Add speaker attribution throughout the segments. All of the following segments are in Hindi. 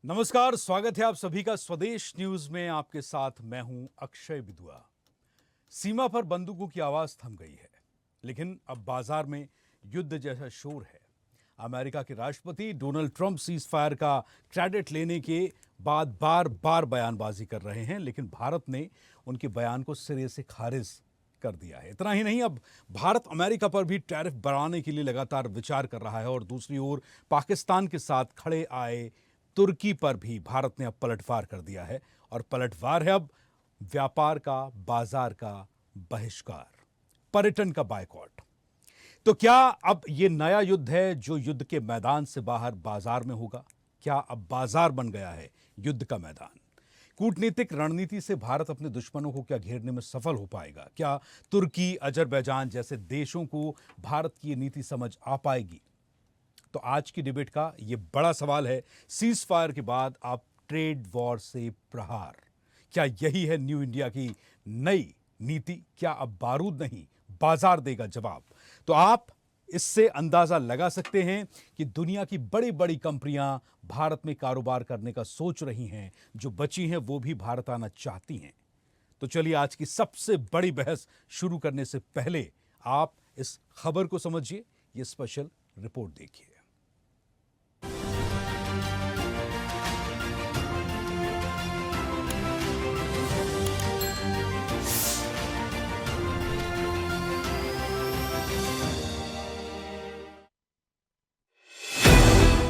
Speaker 1: नमस्कार, स्वागत है आप सभी का स्वदेश न्यूज में। आपके साथ मैं हूं अक्षय विदुआ। सीमा पर बंदूकों की आवाज थम गई है, लेकिन अब बाजार में युद्ध जैसा शोर है। अमेरिका के राष्ट्रपति डोनाल्ड ट्रंप सीज फायर का क्रेडिट लेने के बाद बार बार बयानबाजी कर रहे हैं, लेकिन भारत ने उनके बयान को सिरे से खारिज कर दिया है। इतना ही नहीं, अब भारत अमेरिका पर भी टैरिफ बढ़ाने के लिए लगातार विचार कर रहा है और दूसरी ओर पाकिस्तान के साथ खड़े आए तुर्की पर भी भारत ने अब पलटवार कर दिया है। और पलटवार है अब व्यापार का, बाजार का बहिष्कार, पर्यटन का बायकॉट। तो क्या अब यह नया युद्ध है जो युद्ध के मैदान से बाहर बाजार में होगा? क्या अब बाजार बन गया है युद्ध का मैदान? कूटनीतिक रणनीति से भारत अपने दुश्मनों को क्या घेरने में सफल हो पाएगा? क्या तुर्की, अजरबैजान जैसे देशों को भारत की ये नीति समझ आ पाएगी? तो आज की डिबेट का यह बड़ा सवाल है, सीज फायर के बाद आप ट्रेड वॉर से प्रहार, क्या यही है न्यू इंडिया की नई नीति? क्या अब बारूद नहीं, बाजार देगा जवाब? तो आप इससे अंदाजा लगा सकते हैं कि दुनिया की बड़ी बड़ी कंपनियां भारत में कारोबार करने का सोच रही हैं। जो बची हैं वो भी भारत आना चाहती हैं। तो चलिए, आज की सबसे बड़ी बहस शुरू करने से पहले आप इस खबर को समझिए, ये स्पेशल रिपोर्ट देखिए।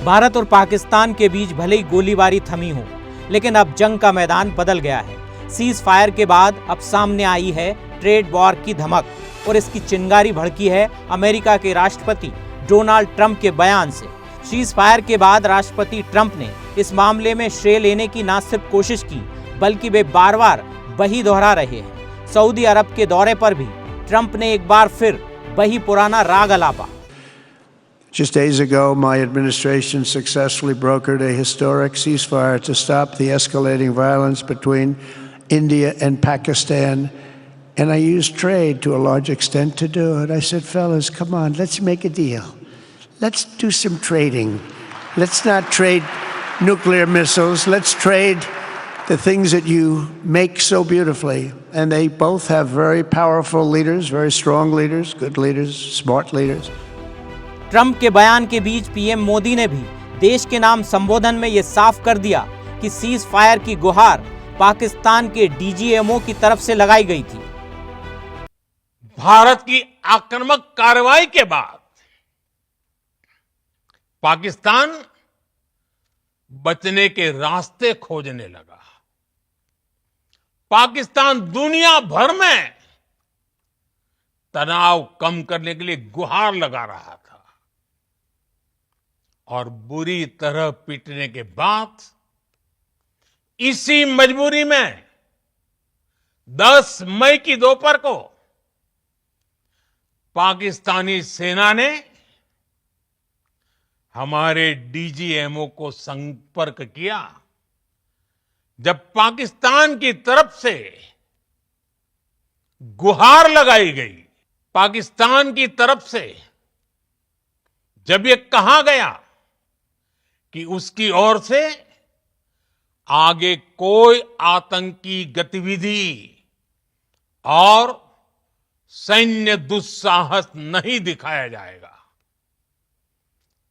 Speaker 2: भारत और पाकिस्तान के बीच भले ही गोलीबारी थमी हो, लेकिन अब जंग का मैदान बदल गया है। सीज फायर के बाद अब सामने आई है ट्रेड वॉर की धमक, और इसकी चिंगारी भड़की है अमेरिका के राष्ट्रपति डोनाल्ड ट्रंप के बयान से। सीज फायर के बाद राष्ट्रपति ट्रंप ने इस मामले में श्रेय लेने की न सिर्फ कोशिश की, बल्कि वे बार बार वही दोहरा रहे हैं। सऊदी अरब के दौरे पर भी ट्रंप ने एक बार फिर वही पुराना राग अलापा।
Speaker 3: Just days ago, my administration successfully brokered a historic ceasefire to stop the escalating violence between India and Pakistan, and I used trade to a large extent to do it. I said, fellas, come on, let's make a deal. Let's do some trading. Let's not trade nuclear missiles. Let's trade the things that you make so beautifully. And they both have very powerful leaders, very strong leaders, good leaders, smart leaders.
Speaker 2: Trump के बयान के बीच पीएम मोदी ने भी देश के नाम संबोधन में यह साफ कर दिया कि सीज फायर की गुहार पाकिस्तान के डीजीएमओ की तरफ से लगाई गई थी।
Speaker 4: भारत की आक्रामक कार्रवाई के बाद पाकिस्तान बचने के रास्ते खोजने लगा। पाकिस्तान दुनिया भर में तनाव कम करने के लिए गुहार लगा रहा था, और बुरी तरह पीटने के बाद इसी मजबूरी में 10 मई की दोपहर को पाकिस्तानी सेना ने हमारे डीजीएमओ को संपर्क किया। जब पाकिस्तान की तरफ से गुहार लगाई गई, पाकिस्तान की तरफ से जब ये कहा गया कि उसकी ओर से आगे कोई आतंकी गतिविधि और सैन्य दुस्साहस नहीं दिखाया जाएगा,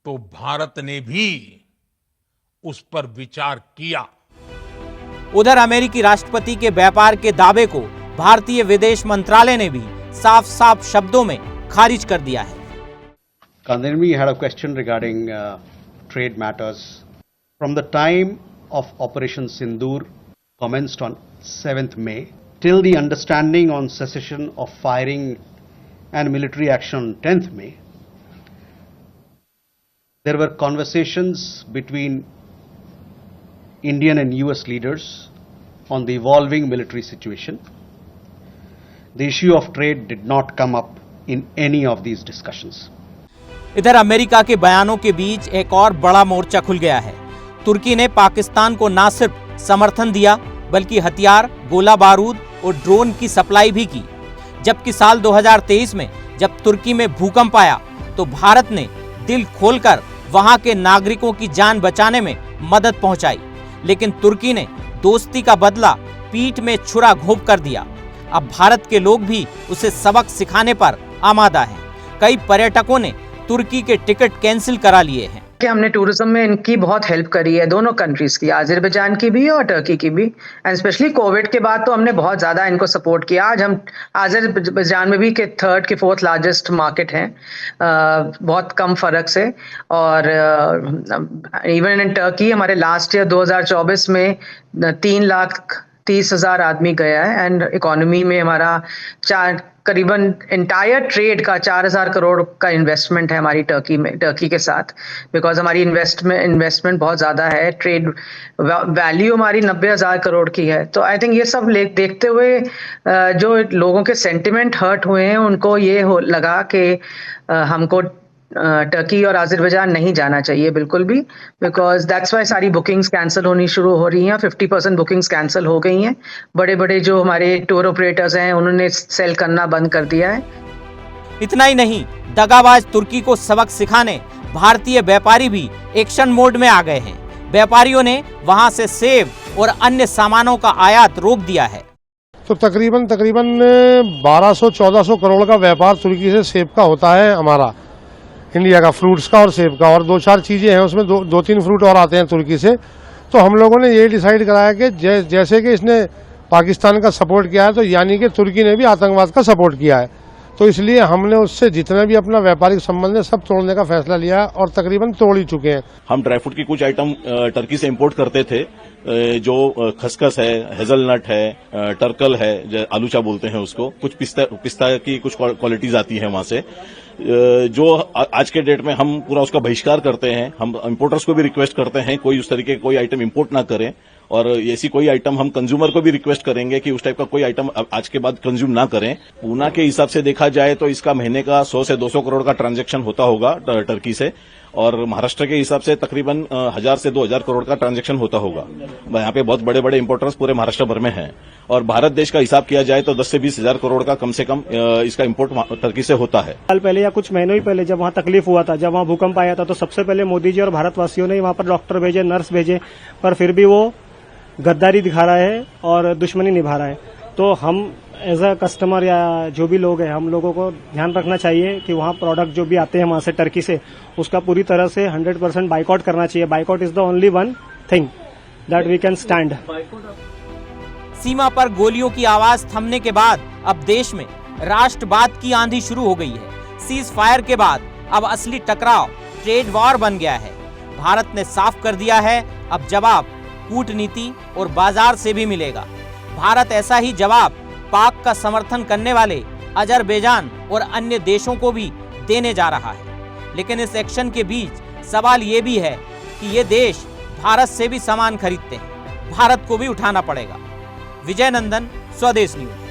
Speaker 4: तो भारत ने भी उस पर विचार किया।
Speaker 2: उधर अमेरिकी राष्ट्रपति के व्यापार के दावे को भारतीय विदेश मंत्रालय ने भी साफ साफ शब्दों में खारिज कर दिया है।
Speaker 5: Then we had a question regarding trade matters. From the time of Operation Sindoor commenced on 7th May till the understanding on cessation of firing and military action on 10th May, there were conversations between Indian and US leaders on the evolving military situation. The issue of trade did not come up in any of these discussions.
Speaker 2: इधर अमेरिका के बयानों के बीच एक और बड़ा मोर्चा खुल गया है। तुर्की ने पाकिस्तान को न सिर्फ समर्थन दिया, बल्कि हथियार, गोला बारूद और ड्रोन की सप्लाई भी की। जबकि साल 2023 में जब तुर्की में भूकंप आया तो भारत ने दिल खोलकर वहां के नागरिकों की जान बचाने में मदद पहुंचाई। लेकिन तुर्की ने दोस्ती का बदला पीठ में छुरा घोंप कर दिया। अब भारत के लोग भी उसे सबक सिखाने पर आमादा हैं। कई पर्यटकों ने तुर्की के टिकट कैंसिल करा लिए हैं।
Speaker 6: कि हमने टूरिज्म में इनकी बहुत हेल्प करी है, दोनों कंट्रीज की, अजरबैजान की भी और टर्की की भी। एंड स्पेशली कोविड के बाद तो हमने बहुत ज़्यादा इनको सपोर्ट किया। आज हम अजरबैजान में भी के 3rd के 4th लार्जेस्ट मार्केट हैं, बहुत कम फ़र्क से। और इवन इन टर्की हमारे लास्ट ईयर 2024 में 3,30,000 आदमी गया है। एंड इकोनॉमी में हमारा करीबन इंटायर ट्रेड का 4,000 करोड़ का इन्वेस्टमेंट है हमारी टर्की के साथ, बिकॉज हमारी इन्वेस्टमेंट बहुत ज़्यादा है। ट्रेड वैल्यू हमारी 90,000 करोड़ की है। तो आई थिंक ये सब देखते हुए जो लोगों के सेंटिमेंट हर्ट हुए हैं, उनको ये लगा कि हमको टर्की और अजरबैजान नहीं जाना चाहिए बिल्कुल भी, बिकॉज दैट्स वाई सारी बुकिंग्स कैंसिल होनी शुरू हो रही हैं। 50% बुकिंग्स कैंसिल हो गई हैं। बड़े बड़े जो हमारे टूर ऑपरेटर्स हैं, उन्होंने सेल करना बंद कर दिया है।
Speaker 2: इतना ही नहीं, दगाबाज तुर्की को सबक सिखाने भारतीय व्यापारी भी एक्शन मोड में आ गए हैं। व्यापारियों ने वहां से सेब और अन्य सामानों का आयात रोक दिया है।
Speaker 7: तो तकरीबन 1200-1400 करोड़ का व्यापार तुर्की से सेब का होता है हमारा, इंडिया का, फ्रूट्स का और सेब का। और 2-4 चीज़ें हैं उसमें, 2-3 फ्रूट और आते हैं तुर्की से। तो हम लोगों ने ये डिसाइड कराया कि जैसे कि इसने पाकिस्तान का सपोर्ट किया है, तो यानी कि तुर्की ने भी आतंकवाद का सपोर्ट किया है। तो इसलिए हमने उससे जितना भी अपना व्यापारिक संबंध है सब तोड़ने का फैसला लिया है, और तकरीबन तोड़ ही चुके हैं।
Speaker 8: हम ड्राई फ्रूट की कुछ आइटम टर्की से इंपोर्ट करते थे, जो खसखस है, हेजलनट है, टर्कल है, आलूचा बोलते हैं उसको, कुछ पिस्ता की कुछ क्वालिटीज आती है वहां से, जो आज के डेट में हम पूरा उसका बहिष्कार करते हैं। हम इंपोर्टर्स को भी रिक्वेस्ट करते हैं कोई उस तरीके कोई आइटम इंपोर्ट ना करें, और ऐसी कोई आइटम हम कंज्यूमर को भी रिक्वेस्ट करेंगे कि उस टाइप का कोई आइटम आज के बाद कंज्यूम ना करें। पूना के हिसाब से देखा जाए तो इसका महीने का 100 से 200 करोड़ का ट्रांजैक्शन होता होगा टर्की से, और महाराष्ट्र के हिसाब से तकरीबन 1000 से 2000 करोड़ का ट्रांजैक्शन होता होगा। यहाँ पे बहुत बड़े बड़े इंपोर्टर्स पूरे महाराष्ट्र भर में हैं, और भारत देश का हिसाब किया जाए तो 10 से 20 हजार करोड़ का कम से कम इसका इंपोर्ट टर्की से होता है।
Speaker 9: साल पहले या कुछ महीनों ही पहले जब वहाँ तकलीफ हुआ था, जब वहाँ भूकंप आया था, तो सबसे पहले मोदी जी और भारतवासियों ने वहाँ पर डॉक्टर भेजे, नर्स भेजे, पर फिर भी वो गद्दारी दिखा रहा है और दुश्मनी निभा रहा है। तो हम एज अ कस्टमर या जो भी लोग हैं, हम लोगों को ध्यान रखना चाहिए कि वहाँ प्रोडक्ट जो भी आते हैं वहाँ से टर्की से, उसका पूरी तरह से 100% बाइकआउट करना चाहिए। Boycott is the only one thing that we can stand.
Speaker 2: सीमा पर गोलियों की आवाज थमने के बाद अब देश में राष्ट्रवाद की आंधी शुरू हो गई है। सीज फायर के बाद अब असली टकराव ट्रेड वॉर बन गया है। भारत ने साफ कर दिया है, अब जवाब कूटनीति और बाजार से भी मिलेगा। भारत ऐसा ही जवाब पाक का समर्थन करने वाले अजरबैजान और अन्य देशों को भी देने जा रहा है। लेकिन इस एक्शन के बीच सवाल ये भी है कि ये देश भारत से भी सामान खरीदते हैं, भारत को भी उठाना पड़ेगा। विजय नंदन, स्वदेश न्यूज।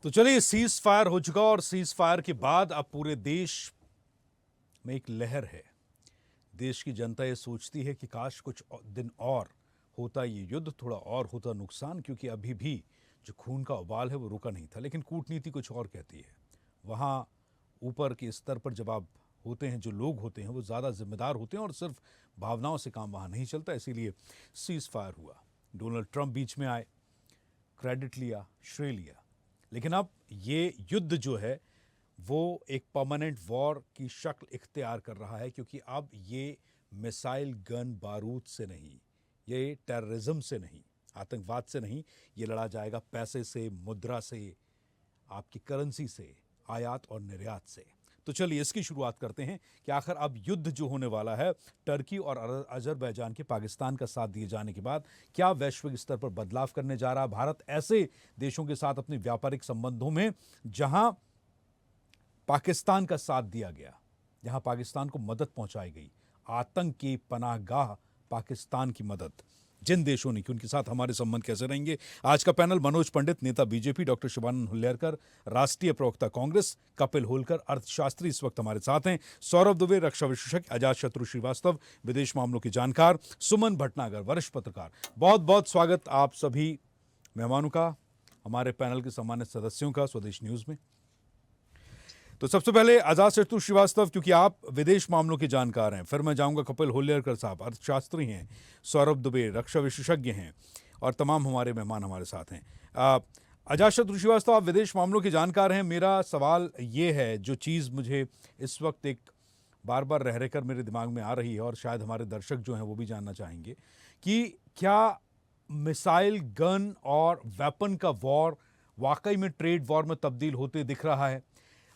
Speaker 1: तो चलिए, सीज फायर हो चुका, और सीज फायर के बाद अब पूरे देश में एक लहर है। देश की जनता ये सोचती है कि काश कुछ दिन और होता ये युद्ध, थोड़ा और होता नुकसान, क्योंकि अभी भी जो खून का उबाल है वो रुका नहीं था। लेकिन कूटनीति कुछ और कहती है। वहाँ ऊपर के स्तर पर जब आप होते हैं, जो लोग होते हैं वो ज़्यादा जिम्मेदार होते हैं, और सिर्फ भावनाओं से काम वहाँ नहीं चलता। इसीलिए सीज फायर हुआ, डोनाल्ड ट्रंप बीच में आए, क्रेडिट लिया, श्रेय लिया। लेकिन अब ये युद्ध जो है वो एक परमानेंट वॉर की शक्ल इख्तियार कर रहा है, क्योंकि अब ये मिसाइल, गन, बारूद से नहीं, ये टेररिज्म से नहीं, आतंकवाद से नहीं, ये लड़ा जाएगा पैसे से, मुद्रा से, आपकी करेंसी से, आयात और निर्यात से। तो चलिए इसकी शुरुआत करते हैं कि आखिर अब युद्ध जो होने वाला है टर्की और अजरबैजान के पाकिस्तान का साथ दिए जाने के बाद, क्या वैश्विक स्तर पर बदलाव करने जा रहा है भारत ऐसे देशों के साथ अपने व्यापारिक संबंधों में जहां पाकिस्तान का साथ दिया गया, जहां पाकिस्तान को मदद पहुंचाई गई, आतंक की पनाहगाह पाकिस्तान की मदद, जिन देशों ने कि उनके साथ हमारे संबंध कैसे रहेंगे। आज का पैनल मनोज पंडित, नेता बीजेपी, डॉक्टर शिवानंद हुल्लेरकर, राष्ट्रीय प्रवक्ता कांग्रेस, कपिल होलकर, अर्थशास्त्री इस वक्त हमारे साथ हैं, सौरभ दुबे, रक्षा विशेषज्ञ, अजातशत्रु श्रीवास्तव, विदेश मामलों के जानकार, सुमन भटनागर, वरिष्ठ पत्रकार। बहुत बहुत स्वागत आप सभी मेहमानों का, हमारे पैनल के सम्मानित सदस्यों का स्वदेश न्यूज में। तो सबसे पहले अजातशत्रु श्रीवास्तव, क्योंकि आप विदेश मामलों के जानकार हैं, फिर मैं जाऊंगा कपिल होल्लेरकर साहब, अर्थशास्त्री हैं, सौरभ दुबे रक्षा विशेषज्ञ हैं, और तमाम हमारे मेहमान हमारे साथ हैं। अजातशत्रु श्रीवास्तव, आप विदेश मामलों के जानकार हैं। मेरा सवाल ये है, जो चीज़ मुझे इस वक्त एक बार बार रह रहकर मेरे दिमाग में आ रही है, और शायद हमारे दर्शक जो हैं वो भी जानना चाहेंगे, कि क्या मिसाइल, गन और वेपन का वॉर वाकई में ट्रेड वॉर में तब्दील होते दिख रहा है?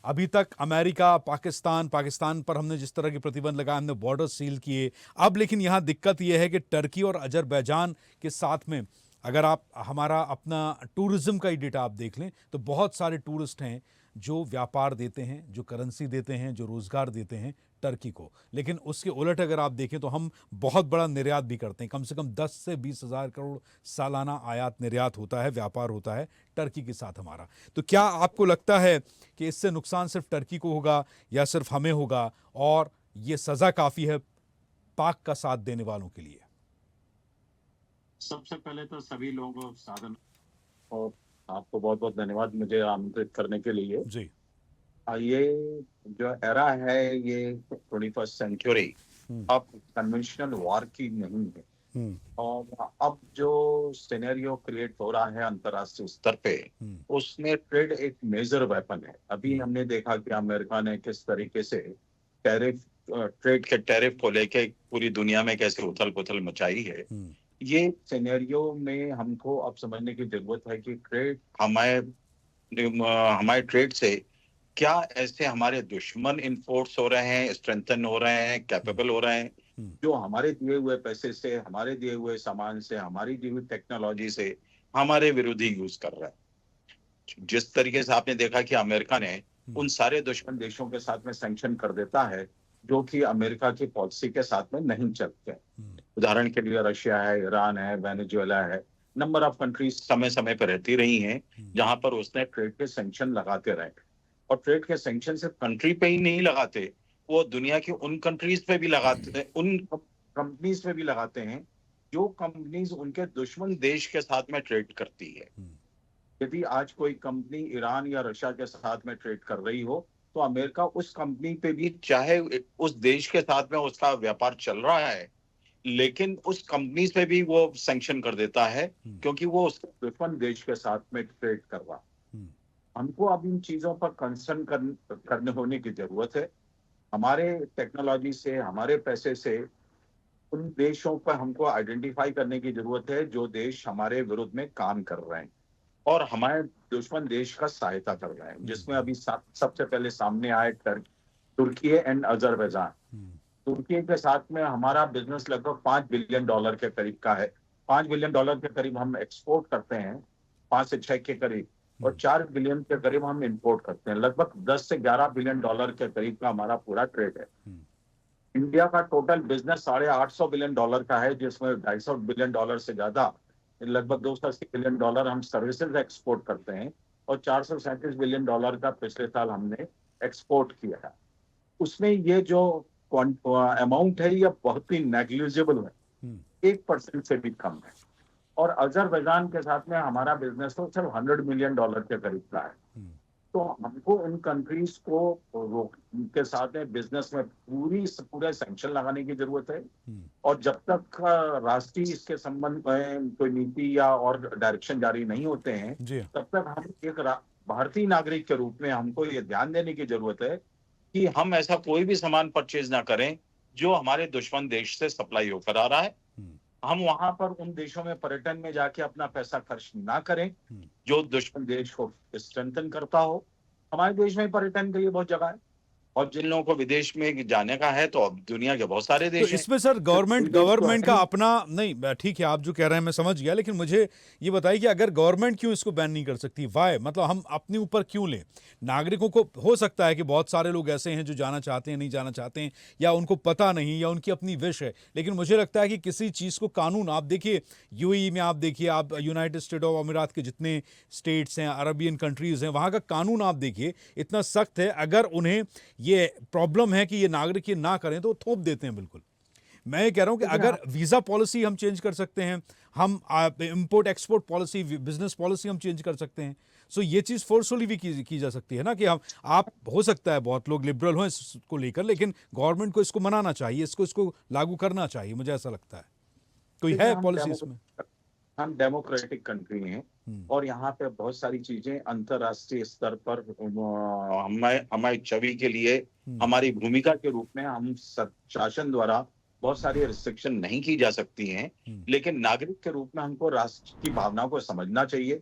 Speaker 1: अभी तक अमेरिका, पाकिस्तान पर हमने जिस तरह के प्रतिबंध लगाए, हमने बॉर्डर सील किए, अब लेकिन यहाँ दिक्कत यह है कि टर्की और अजरबैजान के साथ में, अगर आप हमारा अपना टूरिज्म का ही डेटा आप देख लें, तो बहुत सारे टूरिस्ट हैं जो व्यापार देते हैं, जो करेंसी देते हैं, जो रोज़गार देते हैं टर्की को। लेकिन उसके उलट अगर आप देखें तो हम बहुत बड़ा निर्यात भी करते हैं, कम से कम 10 से 20 हज़ार करोड़ सालाना आयात निर्यात होता है, व्यापार होता है टर्की के साथ हमारा। तो क्या आपको लगता है कि इससे नुकसान सिर्फ टर्की को होगा या सिर्फ हमें होगा, और ये सज़ा काफ़ी है पाक का साथ देने वालों के लिए?
Speaker 10: सबसे पहले तो सभी लोगों को साधन और आपको बहुत बहुत धन्यवाद मुझे आमंत्रित करने के लिए
Speaker 1: जी।
Speaker 10: ये जो एरा है ये 21st सेंचुरी अब कन्वेंशनल वॉर की नहीं है, और अब जो सिनेरियो क्रिएट हो रहा है अंतर्राष्ट्रीय स्तर पे, उसमें ट्रेड एक मेजर वेपन है। अभी हमने देखा कि अमेरिका ने किस तरीके से ट्रेड के टैरिफ को लेके पूरी दुनिया में कैसे उथल पुथल मचाई है। ये सिनेरियो में हमको अब समझने की जरूरत है कि ट्रेड हमारे ट्रेड से क्या ऐसे हमारे दुश्मन इन्फोर्स हो रहे हैं, स्ट्रेंथन हो रहे हैं, कैपेबल हो रहे हैं, जो हमारे दिए हुए पैसे से, हमारे दिए हुए सामान से, हमारी दी हुई टेक्नोलॉजी से हमारे विरोधी यूज कर रहा है। जिस तरीके से आपने देखा कि अमेरिका ने उन सारे दुश्मन देशों के साथ में सैंक्शन कर देता है जो कि अमेरिका की पॉलिसी के साथ में नहीं चलते। उदाहरण के लिए रशिया है, ईरान है, वेनेजुएला है, नंबर ऑफ कंट्रीज समय समय पर रहती रही हैं जहां पर उसने ट्रेड के सैंक्शन लगाते रहे। और ट्रेड के सैंक्शन सिर्फ कंट्री पे ही नहीं लगाते, वो दुनिया की उन कंट्रीज पे भी लगाते हैं, उन कंपनीज पे भी लगाते हैं जो कंपनीज उनके दुश्मन देश के साथ में ट्रेड करती है। यदि आज कोई कंपनी ईरान या रशिया के साथ में ट्रेड कर रही हो, तो अमेरिका उस कंपनी पे भी, चाहे उस देश के साथ में उसका व्यापार चल रहा है, लेकिन उस कंपनीज पे भी वो सैंक्शन कर देता है क्योंकि वो उस दुश्मन देश के साथ में ट्रेड कर रहा। हमको अब इन चीजों पर कंसर्न करने होने की जरूरत है। हमारे टेक्नोलॉजी से, हमारे पैसे से उन देशों पर हमको आइडेंटिफाई करने की जरूरत है जो देश हमारे विरुद्ध में काम कर रहे हैं और हमारे दुश्मन देश का सहायता कर रहे हैं, जिसमें अभी सबसे पहले सामने आए तुर्की एंड अजरबैजान। तुर्की के साथ में हमारा बिजनेस लगभग $5 बिलियन के करीब का है। $5 बिलियन के करीब हम एक्सपोर्ट करते हैं, 5 से 6 के करीब, और 4 बिलियन के करीब हम इंपोर्ट करते हैं। लगभग 10 से 11 बिलियन डॉलर के करीब का हमारा पूरा ट्रेड है। इंडिया का टोटल बिजनेस $850 बिलियन का है, जिसमें $250 बिलियन से ज्यादा, लगभग $280 बिलियन हम सर्विसेज एक्सपोर्ट करते हैं, और $437 बिलियन का पिछले साल हमने एक्सपोर्ट किया है। उसमें ये जो अमाउंट है यह बहुत ही नेग्लिजिबल है, 1% से भी कम है। और अजरबैजान के साथ में हमारा बिजनेस तो सिर्फ $100 मिलियन के करीब का है। तो हमको इन कंट्रीज को उनके साथ में बिजनेस में पूरे सैंक्शन लगाने की जरूरत है। और जब तक राष्ट्रीय इसके संबंध में कोई नीति या और डायरेक्शन जारी नहीं होते हैं, तब तक हम एक भारतीय नागरिक के रूप में हमको ये ध्यान देने की जरूरत है कि हम ऐसा कोई भी सामान परचेज ना करें जो हमारे दुश्मन देश से सप्लाई होकर आ रहा है। हम वहां पर उन देशों में पर्यटन में जाके अपना पैसा खर्च ना करें जो दुश्मन देश को स्ट्रेंथन करता हो। हमारे देश में पर्यटन के लिए बहुत जगह है, और जिन लोगों को विदेश में जाने का है तो अब दुनिया के बहुत सारे
Speaker 1: तो
Speaker 10: देश हैं।
Speaker 1: इसमें सर गवर्नमेंट का अपना नहीं, ठीक है आप जो कह रहे हैं मैं समझ गया, लेकिन मुझे ये बताइए कि अगर गवर्नमेंट क्यों इसको बैन नहीं कर सकती? वाई, मतलब हम अपने ऊपर क्यों लें? नागरिकों को हो सकता है कि बहुत सारे लोग ऐसे हैं जो जाना चाहते हैं, नहीं जाना चाहते हैं, या उनको पता नहीं, या उनकी अपनी विश है, लेकिन मुझे लगता है कि किसी चीज़ को कानून, आप देखिए यूएई में, आप देखिए, आप यूनाइटेड स्टेट ऑफ अमीरात के जितने स्टेट्स हैं, अरबियन कंट्रीज हैं, वहाँ का कानून आप देखिए इतना सख्त है। अगर उन्हें ये प्रॉब्लम है कि ये नागरिक ये ना करें तो वो थोप देते हैं। बिल्कुल मैं ये कह रहा हूं कि अगर वीजा पॉलिसी हम चेंज कर सकते हैं, हम import export policy, business policy हम चेंज कर सकते हैं, सो ये चीज फोर्सफुली भी की जा सकती है ना, कि हम आप हो सकता है बहुत लोग लिबरल हों इसको लेकर, लेकिन गवर्नमेंट को इसको मनाना चाहिए, इसको लागू करना चाहिए, मुझे ऐसा लगता है। कोई है पॉलिसी इसमें?
Speaker 10: हम डेमोक्रेटिक कंट्री हैं और यहाँ पे बहुत सारी चीजें अंतर्राष्ट्रीय स्तर पर हमारी छवि के लिए, हमारी भूमिका के रूप में हम शासन द्वारा बहुत सारी रिस्ट्रिक्शन नहीं की जा सकती हैं, लेकिन नागरिक के रूप में हमको राष्ट्र की भावना को समझना चाहिए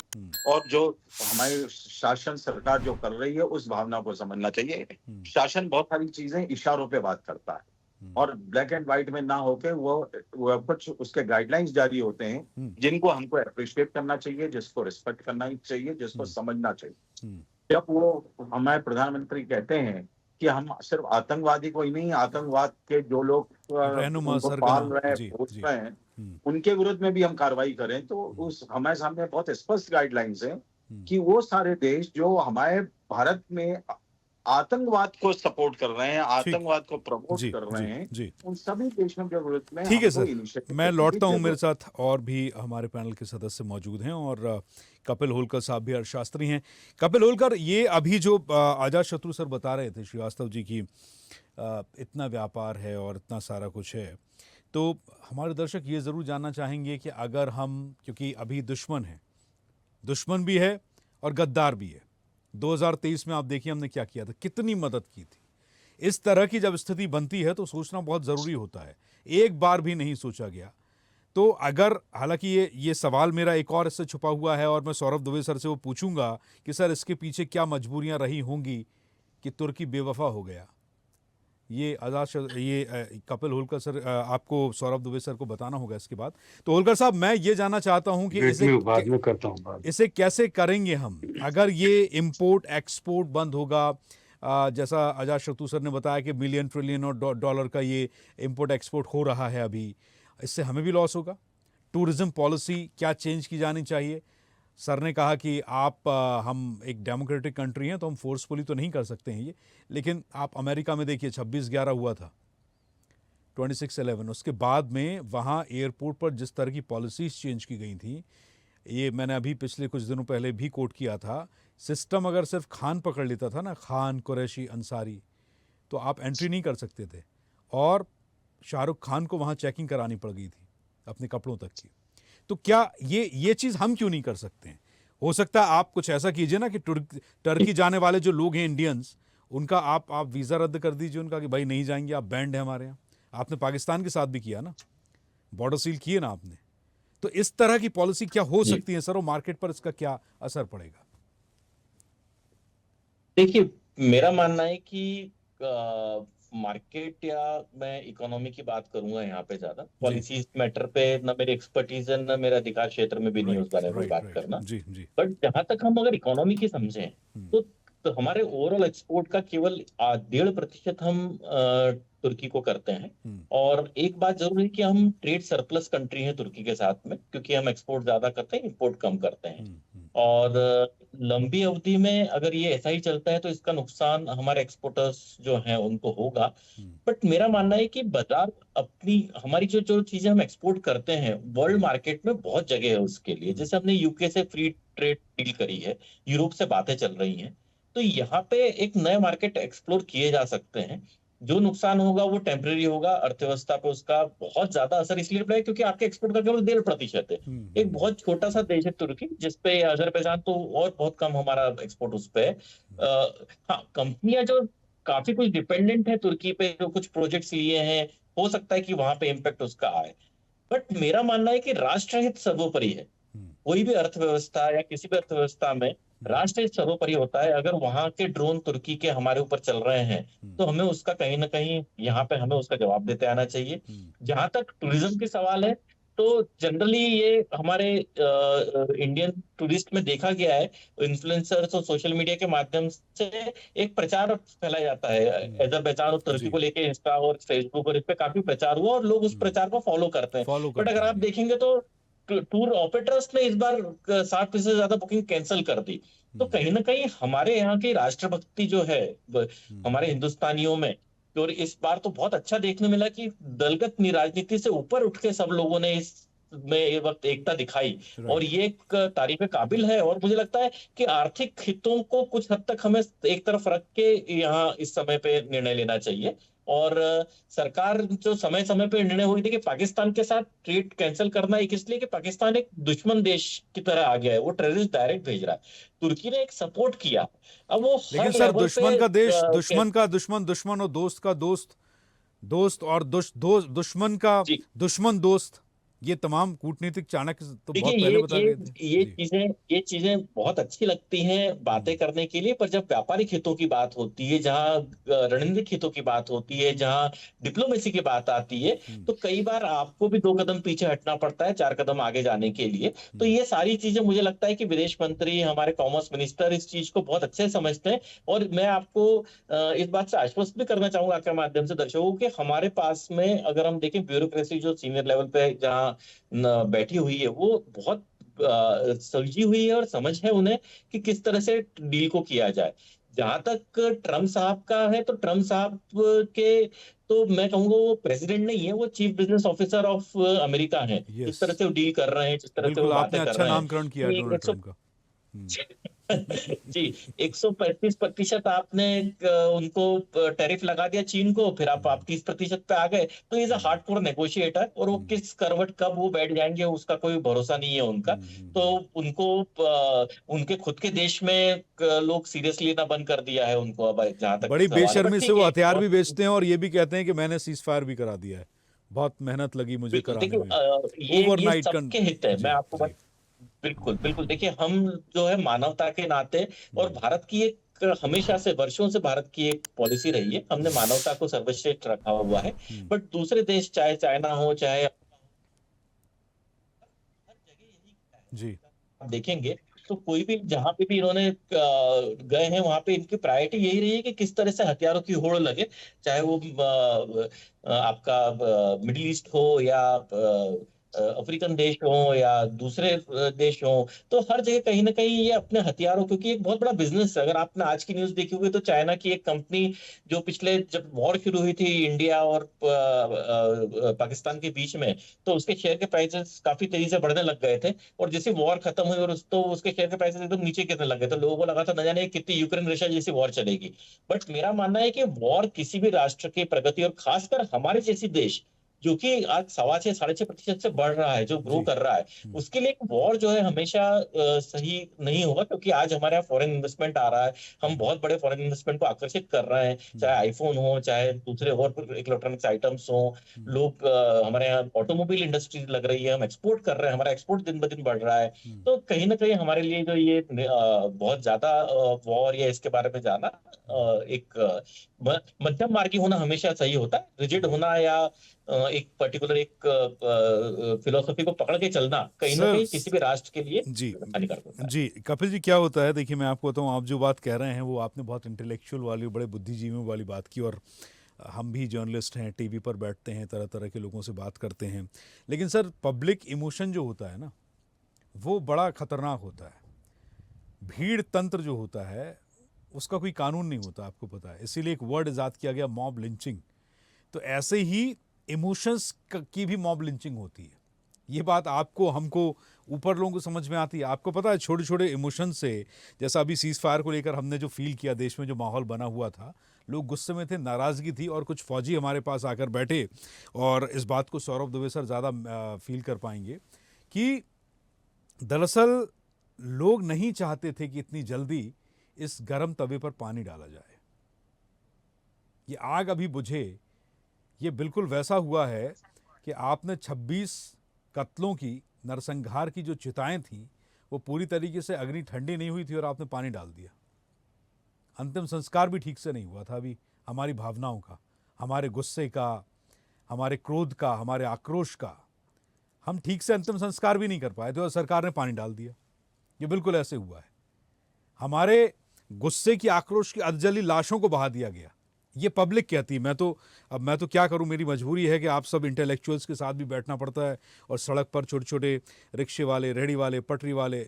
Speaker 10: और जो हमारी शासन सरकार जो कर रही है उस भावना को समझना चाहिए। शासन बहुत सारी चीजें इशारों पे बात करता है और ब्लैक एंड व्हाइट में ना होके वो कुछ उसके गाइडलाइंस जारी होते हैं जिनको हमको अप्रिशिएट करना चाहिए, जिसको रिस्पेक्ट करना चाहिए, जिसको समझना चाहिए। जब वो हमारे प्रधानमंत्री कहते हैं कि हम सिर्फ आतंकवादी को ही नहीं, आतंकवाद के जो लोग पाल रहे हैं, पोस रहे हैं, उनके विरुद्ध में भी हम कार्रवाई करें, तो उस हमारे सामने बहुत स्पष्ट गाइडलाइंस हैं कि वो सारे देश जो हमारे भारत में आतंकवाद को सपोर्ट कर रहे हैं, आतंकवाद को प्रमोट कर रहे हैं, उन सभी देशों के विरुद्ध में।
Speaker 1: ठीक है सर, मैं लौटता हूं, मेरे साथ और भी हमारे पैनल के सदस्य मौजूद हैं और कपिल होलकर साहब भी अर्थशास्त्री हैं। कपिल होलकर, ये अभी जो अजातशत्रु सर बता रहे थे श्रीवास्तव जी की इतना व्यापार है और इतना सारा कुछ है, तो हमारे दर्शक ये ज़रूर जानना चाहेंगे कि अगर हम, क्योंकि अभी दुश्मन भी है और गद्दार भी है, 2023 में आप देखिए हमने क्या किया था, कितनी मदद की थी। इस तरह की जब स्थिति बनती है तो सोचना बहुत ज़रूरी होता है, एक बार भी नहीं सोचा गया। तो अगर, हालांकि ये सवाल मेरा एक और इससे छुपा हुआ है और मैं सौरभ दुबे सर से वो पूछूंगा कि सर इसके पीछे क्या मजबूरियां रही होंगी कि तुर्की बेवफा हो गया। ये कपिल होलकर सर, आपको सौरभ दुबे सर को बताना होगा इसके बाद। तो होलकर साहब, मैं ये जानना चाहता हूं कि इसे कैसे करेंगे हम, अगर ये इंपोर्ट एक्सपोर्ट बंद होगा, जैसा अजातशत्रु सर ने बताया कि बिलियन ट्रिलियन और डॉलर का ये इंपोर्ट एक्सपोर्ट हो रहा है अभी, इससे हमें भी लॉस होगा। टूरिज्म पॉलिसी क्या चेंज की जानी चाहिए? सर ने कहा कि हम एक डेमोक्रेटिक कंट्री हैं तो हम फोर्सफुली तो नहीं कर सकते हैं ये, लेकिन आप अमेरिका में देखिए 26/11 हुआ था, 26/11, उसके बाद में वहाँ एयरपोर्ट पर जिस तरह की पॉलिसीज चेंज की गई थी, ये मैंने अभी पिछले कुछ दिनों पहले भी कोट किया था। सिस्टम अगर सिर्फ खान पकड़ लेता था ना, खान, कुरैशी, अंसारी, तो आप एंट्री नहीं कर सकते थे और शाहरुख खान को वहाँ चेकिंग करानी पड़ गई थी अपने कपड़ों तक की। तो क्या ये चीज़ हम क्यों नहीं कर सकते हैं? हो सकता है आप कुछ ऐसा कीजिए ना कि टर्की जाने वाले जो लोग हैं इंडियंस, उनका आप वीज़ा रद्द कर दीजिए उनका, कि भाई नहीं जाएंगे, आप बैंड है हमारे यहाँ। आपने पाकिस्तान के साथ भी किया ना, बॉर्डर सील किए ना आपने। तो इस तरह की पॉलिसी क्या हो सकती है सर, और मार्केट पर इसका क्या असर पड़ेगा?
Speaker 11: देखिए, मेरा मानना है कि मार्केट, या मैं इकोनॉमी की बात करूंगा यहाँ पे, ज्यादा पॉलिसीज मैटर पे ना मेरी एक्सपर्टीज है, ना मेरा अधिकार क्षेत्र में भी नहीं उस बारे में बात करना। बट जहां तक हम अगर इकोनॉमी की समझें तो हमारे ओवरऑल एक्सपोर्ट का केवल 1.5% हम तुर्की को करते हैं। और एक बात जरूर है कि हम ट्रेड सरप्लस कंट्री हैं तुर्की के साथ में, क्योंकि हम एक्सपोर्ट ज्यादा करते हैं, इंपोर्ट कम करते हैं। और लंबी अवधि में अगर ये ऐसा ही चलता है तो इसका नुकसान हमारे एक्सपोर्टर्स जो हैं उनको होगा। बट मेरा मानना है कि बाजार हमारी जो चीजें हम एक्सपोर्ट करते हैं, वर्ल्ड मार्केट में बहुत जगह है उसके लिए। जैसे हमने यूके से फ्री ट्रेड डील करी है, यूरोप से बातें चल रही हैं, तो यहाँ पे एक नए मार्केट एक्सप्लोर किए जा सकते हैं। जो नुकसान होगा वो टेम्परेरी होगा, अर्थव्यवस्था पे उसका बहुत ज्यादा असर इसलिए पड़ेगा क्योंकि आपके एक्सपोर्ट का केवल 1.5% है। एक बहुत छोटा सा देश है तुर्की, जिसपे अजरबैजान तो और बहुत कम हमारा एक्सपोर्ट उस पे है। हाँ, कंपनियां जो काफी कुछ डिपेंडेंट है तुर्की पे, जो कुछ प्रोजेक्ट्स लिए हैं, हो सकता है कि वहां पे इम्पैक्ट उसका आए। बट मेरा मानना है कि राष्ट्रहित सर्वोपरि है। कोई भी अर्थव्यवस्था या किसी भी अर्थव्यवस्था में राष्ट्र सर्वोपरि होता है। अगर वहां के ड्रोन तुर्की के हमारे ऊपर चल रहे हैं तो हमें उसका कहीं ना कहीं यहाँ पे हमें उसका जवाब देते आना चाहिए। जहां तक टूरिज्म के सवाल है तो जनरली ये हमारे इंडियन टूरिस्ट में देखा गया है, इन्फ्लुएंसर्स और सोशल मीडिया के माध्यम से एक प्रचार फैलाया जाता है अजरबैजान और तुर्की को लेके। इंस्टा और फेसबुक और इस पे काफी प्रचार हुआ और लोग उस प्रचार को फॉलो करते हैं। बट अगर आप देखेंगे तो टूर ऑपरेटर्स ने इस बार 60% से ज्यादा बुकिंग कैंसिल कर दी। तो कहीं ना कहीं हमारे यहाँ की राष्ट्रभक्ति जो है हमारे हिंदुस्तानियों में, और इस बार तो बहुत अच्छा देखने मिला कि दलगत राजनीति से ऊपर उठ के सब लोगों ने इस में ये वक्त एकता दिखाई और ये एक तारीफ काबिल है। और मुझे लगता है कि आर्थिक हितों को कुछ हद तक हमें एक तरफ रख के यहाँ इस समय पे निर्णय लेना चाहिए। और सरकार जो समय समय पे निर्णय हुई थी कि पाकिस्तान के साथ ट्रेड कैंसिल करना, एक इसलिए कि पाकिस्तान एक दुश्मन देश की तरह आ गया है, वो टेररिस्ट डायरेक्ट भेज रहा है। तुर्की ने एक सपोर्ट किया, अब वो
Speaker 1: लेकिन सर दुश्मन का देश, दुश्मन का दुश्मन दुश्मन और दोस्त का दोस्त दोस्त और दुश्मन का दुश्मन दोस्त, ये तमाम कूटनीतिक चाणक्य तो बहुत पहले बता गए थे।
Speaker 11: ये चीजें बहुत अच्छी लगती हैं बातें करने के लिए, पर जब व्यापारिक हितों की बात होती है, जहां रणनीतिक हितों की बात होती है, जहां डिप्लोमेसी की बात आती है, तो कई बार आपको भी 2 कदम पीछे हटना पड़ता है 4 कदम आगे जाने के लिए। तो ये सारी चीजें मुझे लगता है कि विदेश मंत्री, हमारे कॉमर्स मिनिस्टर इस चीज को बहुत अच्छे से समझते हैं। और मैं आपको इस बात से आश्वस्त भी करना चाहूंगा आपके माध्यम से दर्शकों कि हमारे पास में अगर हम देखें ब्यूरोक्रेसी जो सीनियर लेवल पे जहाँ बैठी हुई है, वो बहुत सलझी हुई है और समझ है उन्हें कि किस तरह से डील को किया जाए। जहां तक ट्रम्प साहब का है तो ट्रम्प साहब के तो मैं कहूंगा वो प्रेसिडेंट नहीं है, वो chief business officer of America है। जिस तरह से वो डील कर रहे हैं, जिस तरह से वो बातें कर रहे हैं,
Speaker 1: नामकरण किया डोनाल्ड ट्रम्प का।
Speaker 11: जी 135% आपने उनको टैरिफ लगा दिया चीन को, फिर आप 30% पे आ गए। तो इज अ हार्डकोर नेगोशिएटर, और वो किस करवट कब वो बैठ जाएंगे उसका कोई भरोसा नहीं है उनका। तो उनको उनके खुद के देश में लोग सीरियसली लेना बंद कर दिया है उनको। अब जहां तक
Speaker 1: बड़ी बेशर्मी से वो हथियार भी बेचते हैं और ये भी कहते हैं कि मैंने सीज फायर भी करा दिया है, बहुत मेहनत लगी मुझे कराने में।
Speaker 11: ये सबके हित है, मैं आपको बिल्कुल बिल्कुल। देखिए हम जो है मानवता के नाते, और भारत की एक हमेशा से वर्षों से भारत की एक पॉलिसी रही है, हमने मानवता को सर्वश्रेष्ठ रखा हुआ है। बट दूसरे देश चाहे चाइना हो चाहे
Speaker 1: जी
Speaker 11: आप देखेंगे तो कोई भी जहां पे भी इन्होंने गए हैं वहां पे इनकी प्रायोरिटी यही रही है कि किस तरह से हथियारों की होड़ लगे, चाहे वो आपका मिडिल ईस्ट हो या अफ्रीकन देश हो या दूसरे देश हो। तो हर जगह कहीं ना कहीं ये अपने हथियारों, क्योंकि एक बहुत बड़ा बिजनेस है। अगर आपने आज की न्यूज देखी होगी तो चाइना की एक कंपनी जो पिछले जब वॉर शुरू हुई थी इंडिया और पाकिस्तान के बीच में, तो उसके शेयर के प्राइसेस काफी तेजी से बढ़ने लग गए थे। और जैसे वॉर खत्म हुई और तो उसके शेयर के प्राइसेस एकदम नीचे गिरने लग गए, तो लोगों को लगा था न जाने कितनी यूक्रेन रशिया जैसी वॉर चलेगी। बट मेरा मानना है कि वॉर किसी भी राष्ट्र की प्रगति, और खासकर हमारे जैसी देश जो कि आज 6.5-6.5% से बढ़ रहा है, जो ग्रो कर रहा है, उसके लिए वॉर जो है हमेशा सही नहीं होगा। क्योंकि आज हमारे यहाँ फॉरेन इन्वेस्टमेंट आ रहा है, हम बहुत बड़े फॉरेन इन्वेस्टमेंट को आकर्षित कर रहे हैं, चाहे आईफोन हो चाहे दूसरे और इलेक्ट्रॉनिक्स आइटम्स हो। लोग हमारे यहाँ ऑटोमोबाइल इंडस्ट्री लग रही है, हम एक्सपोर्ट कर रहे हैं, हमारा एक्सपोर्ट दिन ब दिन बढ़ रहा है। तो कहीं ना कहीं हमारे लिए जो ये बहुत ज्यादा वॉर या इसके बारे में जाना, एक मध्यम मार्गी होना हमेशा सही होता है। रिजिड होना या एक पर्टिकुलर एक फिलोसफी को पकड़ के चलना कहीं ना कहीं किसी भी राष्ट्र के लिए हानिकारक होता है।
Speaker 1: जी कपिल जी, क्या होता है, देखिए मैं आपको बताऊं, आप जो बात कह रहे हैं वो आपने बहुत इंटेलेक्चुअल वाली, बड़े बुद्धिजीवियों वाली बात की। और हम भी जर्नलिस्ट हैं, टीवी पर बैठते हैं, तरह तरह के लोगों से बात करते हैं। लेकिन सर पब्लिक इमोशन जो होता है ना, वो बड़ा खतरनाक होता है। भीड़ तंत्र जो होता है उसका कोई कानून नहीं होता, आपको पता है। इसीलिए एक वर्ड इजाद किया गया, मॉब लिंचिंग। तो ऐसे ही इमोशंस की भी मॉब लिंचिंग होती है। ये बात आपको, हमको, ऊपर लोगों को समझ में आती है। आपको पता है छोटे छोटे इमोशन से, जैसा अभी सीज फायर को लेकर हमने जो फील किया, देश में जो माहौल बना हुआ था, लोग गुस्से में थे, नाराज़गी थी, और कुछ फौजी हमारे पास आकर बैठे। और इस बात को सौरभ दुबे सर ज़्यादा फील कर पाएंगे कि दरअसल लोग नहीं चाहते थे कि इतनी जल्दी इस गर्म तवे पर पानी डाला जाए। ये आग अभी बुझे, ये बिल्कुल वैसा हुआ है कि आपने 26 कत्लों की, नरसंहार की जो चिताएं थी, वो पूरी तरीके से अग्नि ठंडी नहीं हुई थी और आपने पानी डाल दिया। अंतिम संस्कार भी ठीक से नहीं हुआ था। अभी हमारी भावनाओं का, हमारे गुस्से का, हमारे क्रोध का, हमारे आक्रोश का हम ठीक से अंतिम संस्कार भी नहीं कर पाए थे और सरकार ने पानी डाल दिया। ये बिल्कुल ऐसे हुआ है। हमारे गुस्से की, आक्रोश की अधजली लाशों को बहा दिया गया। ये पब्लिक कहती है। मैं तो क्या करूं, मेरी मजबूरी है कि आप सब इंटेलेक्चुअल्स के साथ भी बैठना पड़ता है और सड़क पर छोटे छोटे रिक्शे वाले, रेहड़ी वाले, पटरी वाले,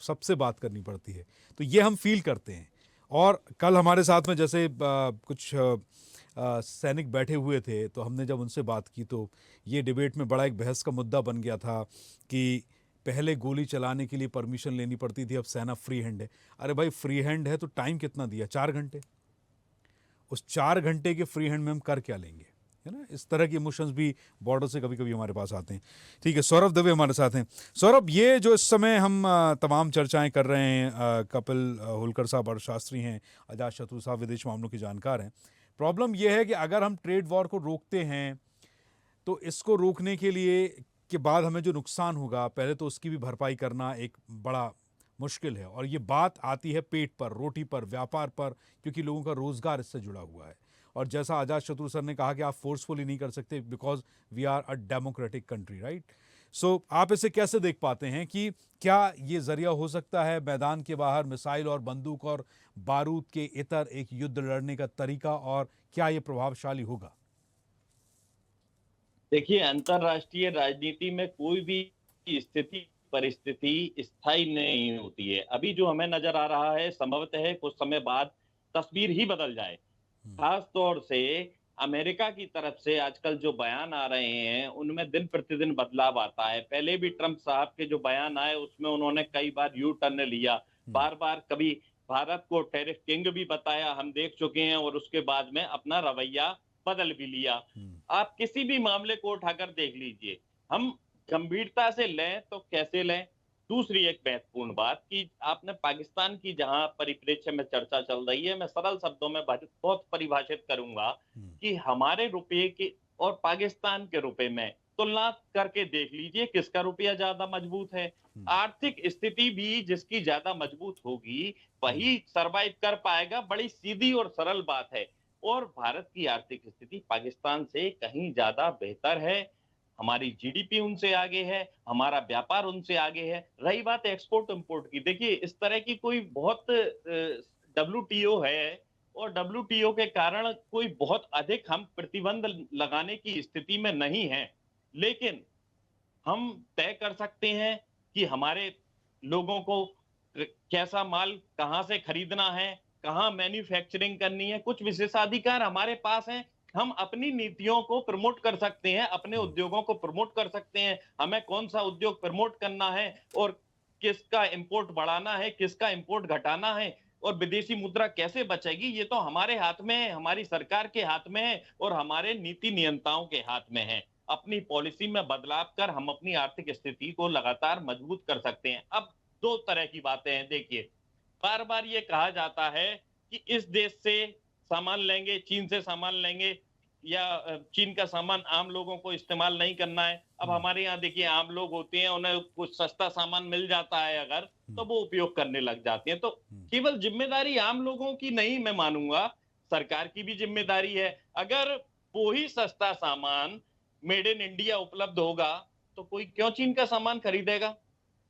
Speaker 1: सबसे बात करनी पड़ती है। तो ये हम फील करते हैं। और कल हमारे साथ में जैसे कुछ सैनिक बैठे हुए थे, तो हमने जब उनसे बात की तो ये डिबेट में बड़ा एक बहस का मुद्दा बन गया था कि पहले गोली चलाने के लिए परमिशन लेनी पड़ती थी, अब सेना फ्री हैंड है। अरे भाई, फ्री हैंड है तो टाइम कितना दिया? 4 घंटे। उस 4 घंटे के फ्री हैंड में हम कर क्या लेंगे, है ना? इस तरह के इमोशंस भी बॉर्डर से कभी कभी हमारे पास आते हैं। ठीक है, सौरभ दवे हमारे साथ हैं। सौरभ, ये जो इस समय हम तमाम चर्चाएं कर रहे हैं, कपिल होलकर साहब अर्थशास्त्री हैं, अजातशत्रु साहब विदेश मामलों के जानकार हैं। प्रॉब्लम यह है कि अगर हम ट्रेड वॉर को रोकते हैं तो इसको रोकने के लिए के बाद हमें जो नुकसान होगा, पहले तो उसकी भी भरपाई करना एक बड़ा मुश्किल है। और ये बात आती है पेट पर, रोटी पर, व्यापार पर, क्योंकि लोगों का रोजगार इससे जुड़ा हुआ है। और जैसा अजातशत्रु सर ने कहा कि आप फोर्सफुली नहीं कर सकते because we are a democratic country, right? So आप इसे कैसे देख पाते हैं कि क्या ये जरिया हो सकता है मैदान के बाहर मिसाइल और बंदूक और बारूद के इतर एक युद्ध लड़ने का तरीका, और क्या ये प्रभावशाली होगा?
Speaker 11: देखिए, अंतरराष्ट्रीय राजनीति में कोई भी स्थिति परिस्थिति स्थायी नहीं होती है। अभी जो हमें नजर आ रहा है, संभवतः कुछ समय बाद तस्वीर ही बदल जाए। खास तौर से अमेरिका की तरफ से आजकल जो बयान आ रहे हैं, उनमें दिन प्रतिदिन बदलाव आता है। पहले भी ट्रंप साहब के जो बयान आए, उसमें उन्होंने कई बार यू टर्न लिया, बार बार कभी भारत को टैरिफ किंग भी बताया, हम देख चुके हैं, और उसके बाद में अपना रवैया बदल भी लिया। आप किसी भी मामले को उठाकर देख लीजिए, हम गंभीरता से लें तो कैसे लें। दूसरी एक महत्वपूर्ण बात कि आपने पाकिस्तान की जहां परिप्रेक्ष्य में चर्चा चल रही है, मैं सरल शब्दों में बहुत परिभाषित करूंगा कि हमारे रुपये के और पाकिस्तान के रुपये में तुलना करके देख लीजिए किसका रुपया ज्यादा मजबूत है। आर्थिक स्थिति भी जिसकी ज्यादा मजबूत होगी वही सरवाइव कर पाएगा। बड़ी सीधी और सरल बात है। और भारत की आर्थिक स्थिति पाकिस्तान से कहीं ज्यादा बेहतर है। हमारी जीडीपी उनसे आगे है, हमारा व्यापार उनसे आगे है। रही बात एक्सपोर्ट इंपोर्ट की, देखिए इस तरह की कोई बहुत WTO है और WTO के कारण कोई बहुत अधिक हम प्रतिबंध लगाने की स्थिति में नहीं है, लेकिन हम तय कर सकते हैं कि हमारे लोगों को कैसा माल कहां से खरीदना है, कहां मैन्युफैक्चरिंग करनी है। कुछ विशेषाधिकार हमारे पास हैं। हम अपनी नीतियों को प्रमोट कर सकते हैं, अपने उद्योगों को प्रमोट कर सकते हैं। हमें कौन सा उद्योग प्रमोट करना है और किसका इंपोर्ट बढ़ाना है, किसका इंपोर्ट घटाना है, और विदेशी मुद्रा कैसे बचेगी, ये तो हमारे हाथ में है, हमारी सरकार के हाथ में है और हमारे नीति नियंताओं के हाथ में है। अपनी पॉलिसी में बदलाव कर हम अपनी आर्थिक स्थिति को लगातार मजबूत कर सकते हैं। अब 2 तरह की बातें हैं। देखिए, बार बार ये कहा जाता है कि इस देश से सामान लेंगे, चीन से सामान लेंगे, या चीन का सामान आम लोगों को इस्तेमाल नहीं करना है। अब हमारे यहाँ देखिए, आम लोग होते हैं, उन्हें कुछ सस्ता सामान मिल जाता है अगर, तो वो उपयोग करने लग जाते हैं। तो केवल जिम्मेदारी आम लोगों की नहीं, मैं मानूंगा सरकार की भी जिम्मेदारी है। अगर वो ही सस्ता सामान मेड इन इंडिया उपलब्ध होगा तो कोई क्यों चीन का सामान खरीदेगा?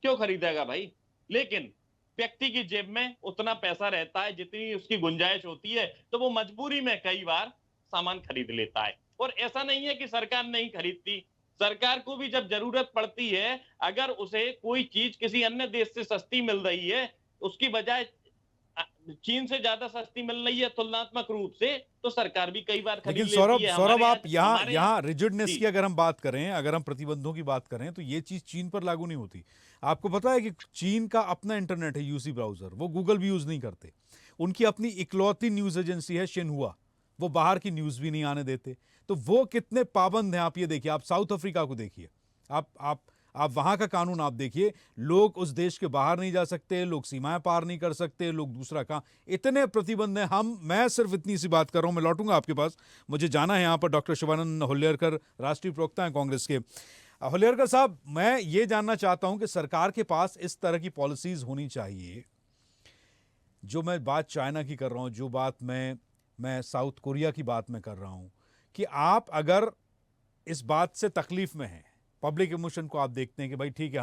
Speaker 11: क्यों खरीदेगा भाई? लेकिन व्यक्ति की जेब में उतना पैसा रहता है जितनी उसकी गुंजाइश होती है, तो वो मजबूरी में कई बार सामान खरीद लेता है। और ऐसा नहीं है कि सरकार नहीं खरीदती, सरकार को भी जब जरूरत पड़ती है, अगर उसे कोई चीज किसी अन्य देश से सस्ती मिल रही है, उसकी बजाय चीन से ज्यादा सस्ती मिल रही है तुलनात्मक रूप से, तो सरकार भी कई बार खरीद लेती है।
Speaker 1: लेकिन सौरभ आप यहाँ रिजिडनेस की अगर हम बात करें, अगर हम प्रतिबंधों की बात करें, तो ये चीज चीन पर लागू नहीं होती। आपको पता है कि चीन का अपना इंटरनेट है, यूसी ब्राउजर, वो गूगल भी यूज नहीं करते। उनकी अपनी इकलौती न्यूज एजेंसी है शिन्हुआ, वो बाहर की न्यूज भी नहीं आने देते। तो वो कितने पाबंद हैं आप ये देखिए। आप साउथ अफ्रीका को देखिए, आप वहां का कानून आप देखिए, लोग उस देश के बाहर नहीं जा सकते, लोग सीमाएं पार नहीं कर सकते, लोग दूसरा कहां, इतने प्रतिबंध हैं। मैं सिर्फ इतनी सी बात कर रहा हूं, मैं लौटूंगा आपके पास, मुझे जाना है। यहां पर डॉक्टर शिवानंद हुल्लेरकर राष्ट्रीय प्रवक्ता हैं कांग्रेस के। होलियरकर साहब, मैं ये जानना चाहता हूं कि सरकार के पास इस तरह की पॉलिसीज होनी चाहिए। जो मैं बात चाइना की कर रहा हूं, जो बात मैं साउथ कोरिया की बात में कर रहा हूं, कि आप अगर इस बात से तकलीफ में हैं, पब्लिक इमोशन को आप देखते हैं कि भाई ठीक है,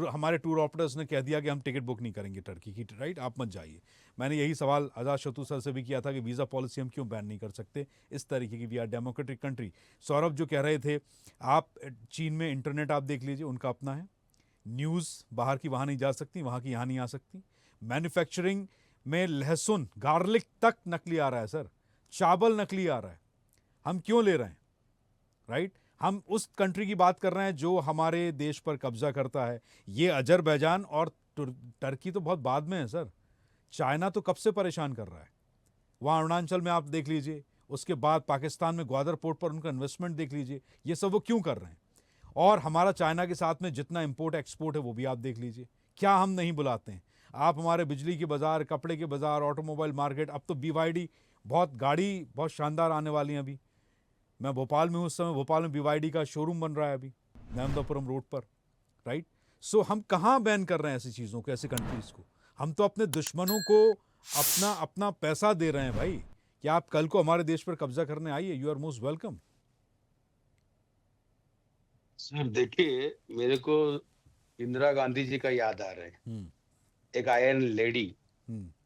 Speaker 1: हमारे टूर ऑपरेटर्स ने कह दिया कि हम टिकट बुक नहीं करेंगे टर्की की, राइट, आप मत जाइए। मैंने यही सवाल आजाद शत्रु सर से भी किया था कि वीज़ा पॉलिसी हम क्यों बैन नहीं कर सकते इस तरीके की, we are democratic country. Saurabh जो कह रहे थे, आप चीन में इंटरनेट आप देख लीजिए, उनका अपना है, न्यूज़ बाहर की वहाँ नहीं जा सकती, वहाँ की यहाँ नहीं आ सकती। मैन्युफैक्चरिंग में लहसुन, गार्लिक तक नकली आ रहा है सर, चावल नकली आ रहा है, हम क्यों ले रहे हैं, राइट? हम उस कंट्री की बात कर रहे हैं जो हमारे देश पर कब्जा करता है। ये अजरबैजान और टर्की तो बहुत बाद में है सर, चाइना तो कब से परेशान कर रहा है। वहाँ अरुणाचल में आप देख लीजिए, उसके बाद पाकिस्तान में ग्वादर पोर्ट पर उनका इन्वेस्टमेंट देख लीजिए, ये सब वो क्यों कर रहे हैं। और हमारा चाइना के साथ में जितना इंपोर्ट एक्सपोर्ट है वो भी आप देख लीजिए, क्या हम नहीं बुलाते हैं। आप हमारे बिजली के बाज़ार, कपड़े के बाज़ार, ऑटोमोबाइल मार्केट, अब तो BYD बहुत शानदार आने वाली हैं। अभी मैं भोपाल में हूँ, उस समय भोपाल में BYD का शोरूम बन रहा है अभी नर्मदापुरम रोड पर, राइट। सो हम कहाँ बैन कर रहे हैं ऐसी चीज़ों को, ऐसी कंट्रीज़ को। हम तो अपने दुश्मनों को अपना पैसा दे रहे हैं भाई, कि आप कल को हमारे देश पर कब्जा करने आइए, you are most welcome.
Speaker 12: Sir देखिए, मेरे को इंदिरा गांधी जी का याद आ रहा है, एक आयरन लेडी,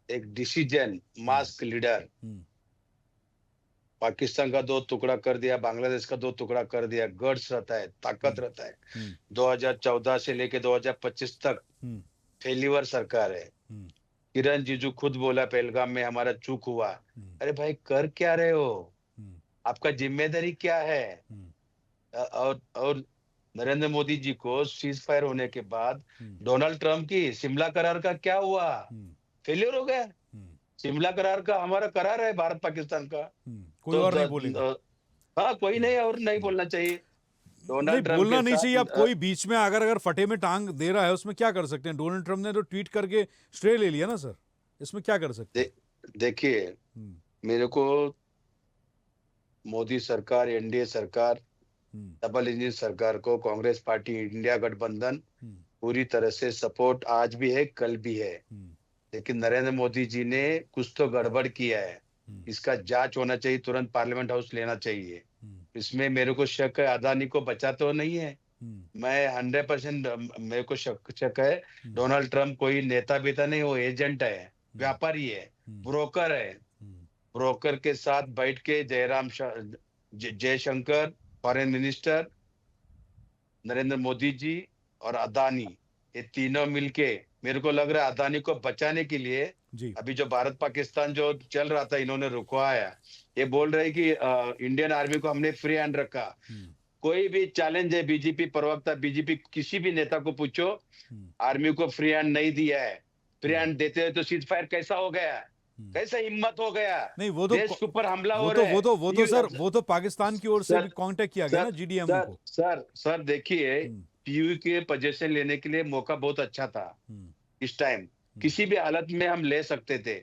Speaker 12: एक डिसीजन मास्क लीडर, पाकिस्तान का 2 टुकड़ा कर दिया, बांग्लादेश का 2 टुकड़ा कर दिया। गट्स रहता है, ताकत रहता है। 2014 से लेके 2025 तक फेल्यूर सरकार है। किरण रिजिजू खुद बोला पहलगाम में हमारा चूक हुआ। अरे भाई, कर क्या रहे हो, आपका जिम्मेदारी क्या है। और नरेंद्र मोदी जी को सीज फायर होने के बाद डोनाल्ड ट्रम्प की शिमला करार का क्या हुआ, फेलियर हो गया। शिमला करार का हमारा करार है भारत पाकिस्तान का,
Speaker 1: कोई और नहीं बोलेगा।
Speaker 12: हाँ, कोई नहीं और नहीं बोलना चाहिए।
Speaker 1: नहीं बोलना नहीं चाहिए। अब कोई बीच में अगर फटे में टांग दे रहा है, उसमें क्या कर सकते हैं। डोनाल्ड ट्रम्प ने तो ट्वीट करके स्टे ले लिया ना सर, इसमें क्या कर सकते हैं।
Speaker 12: देखिए, मेरे को मोदी सरकार, एनडीए सरकार, डबल इंजन सरकार को कांग्रेस पार्टी, इंडिया गठबंधन पूरी तरह से सपोर्ट आज भी है, कल भी है। लेकिन नरेंद्र मोदी जी ने कुछ तो गड़बड़ किया है, इसका जांच होना चाहिए, तुरंत पार्लियामेंट हाउस लेना चाहिए। इसमें मेरे को शक है, अदानी को बचा तो नहीं है। मैं 100% मेरे को शक है, डोनाल्ड ट्रम्प कोई नेता बेता नहीं, वो एजेंट है, व्यापारी है, ब्रोकर है। ब्रोकर के साथ बैठ के जयशंकर फॉरेन मिनिस्टर, नरेंद्र मोदी जी और अदानी, ये तीनों मिलके, मेरे को लग रहा है अदानी को बचाने के लिए अभी जो भारत पाकिस्तान जो चल रहा था, इन्होंने रुकवाया। ये बोल रहे कि इंडियन आर्मी को हमने फ्री हैंड रखा। कोई भी चैलेंज है, बीजेपी प्रवक्ता, बीजेपी किसी भी नेता को पूछो, आर्मी को फ्री हैंड नहीं दिया है। फ्री हैंड देते हैं तो सीज फायर कैसा हो गया, कैसा हिम्मत हो गया।
Speaker 1: नहीं, वो तो
Speaker 12: देश के ऊपर हमला हो
Speaker 1: रहा है। वो तो सर, वो तो पाकिस्तान की ओर से भी कांटेक्ट किया गया ना GDMO को।
Speaker 12: सर देखिए, PU के पोजीशन लेने के लिए मौका बहुत अच्छा था इस टाइम, किसी भी हालत में हम ले सकते थे।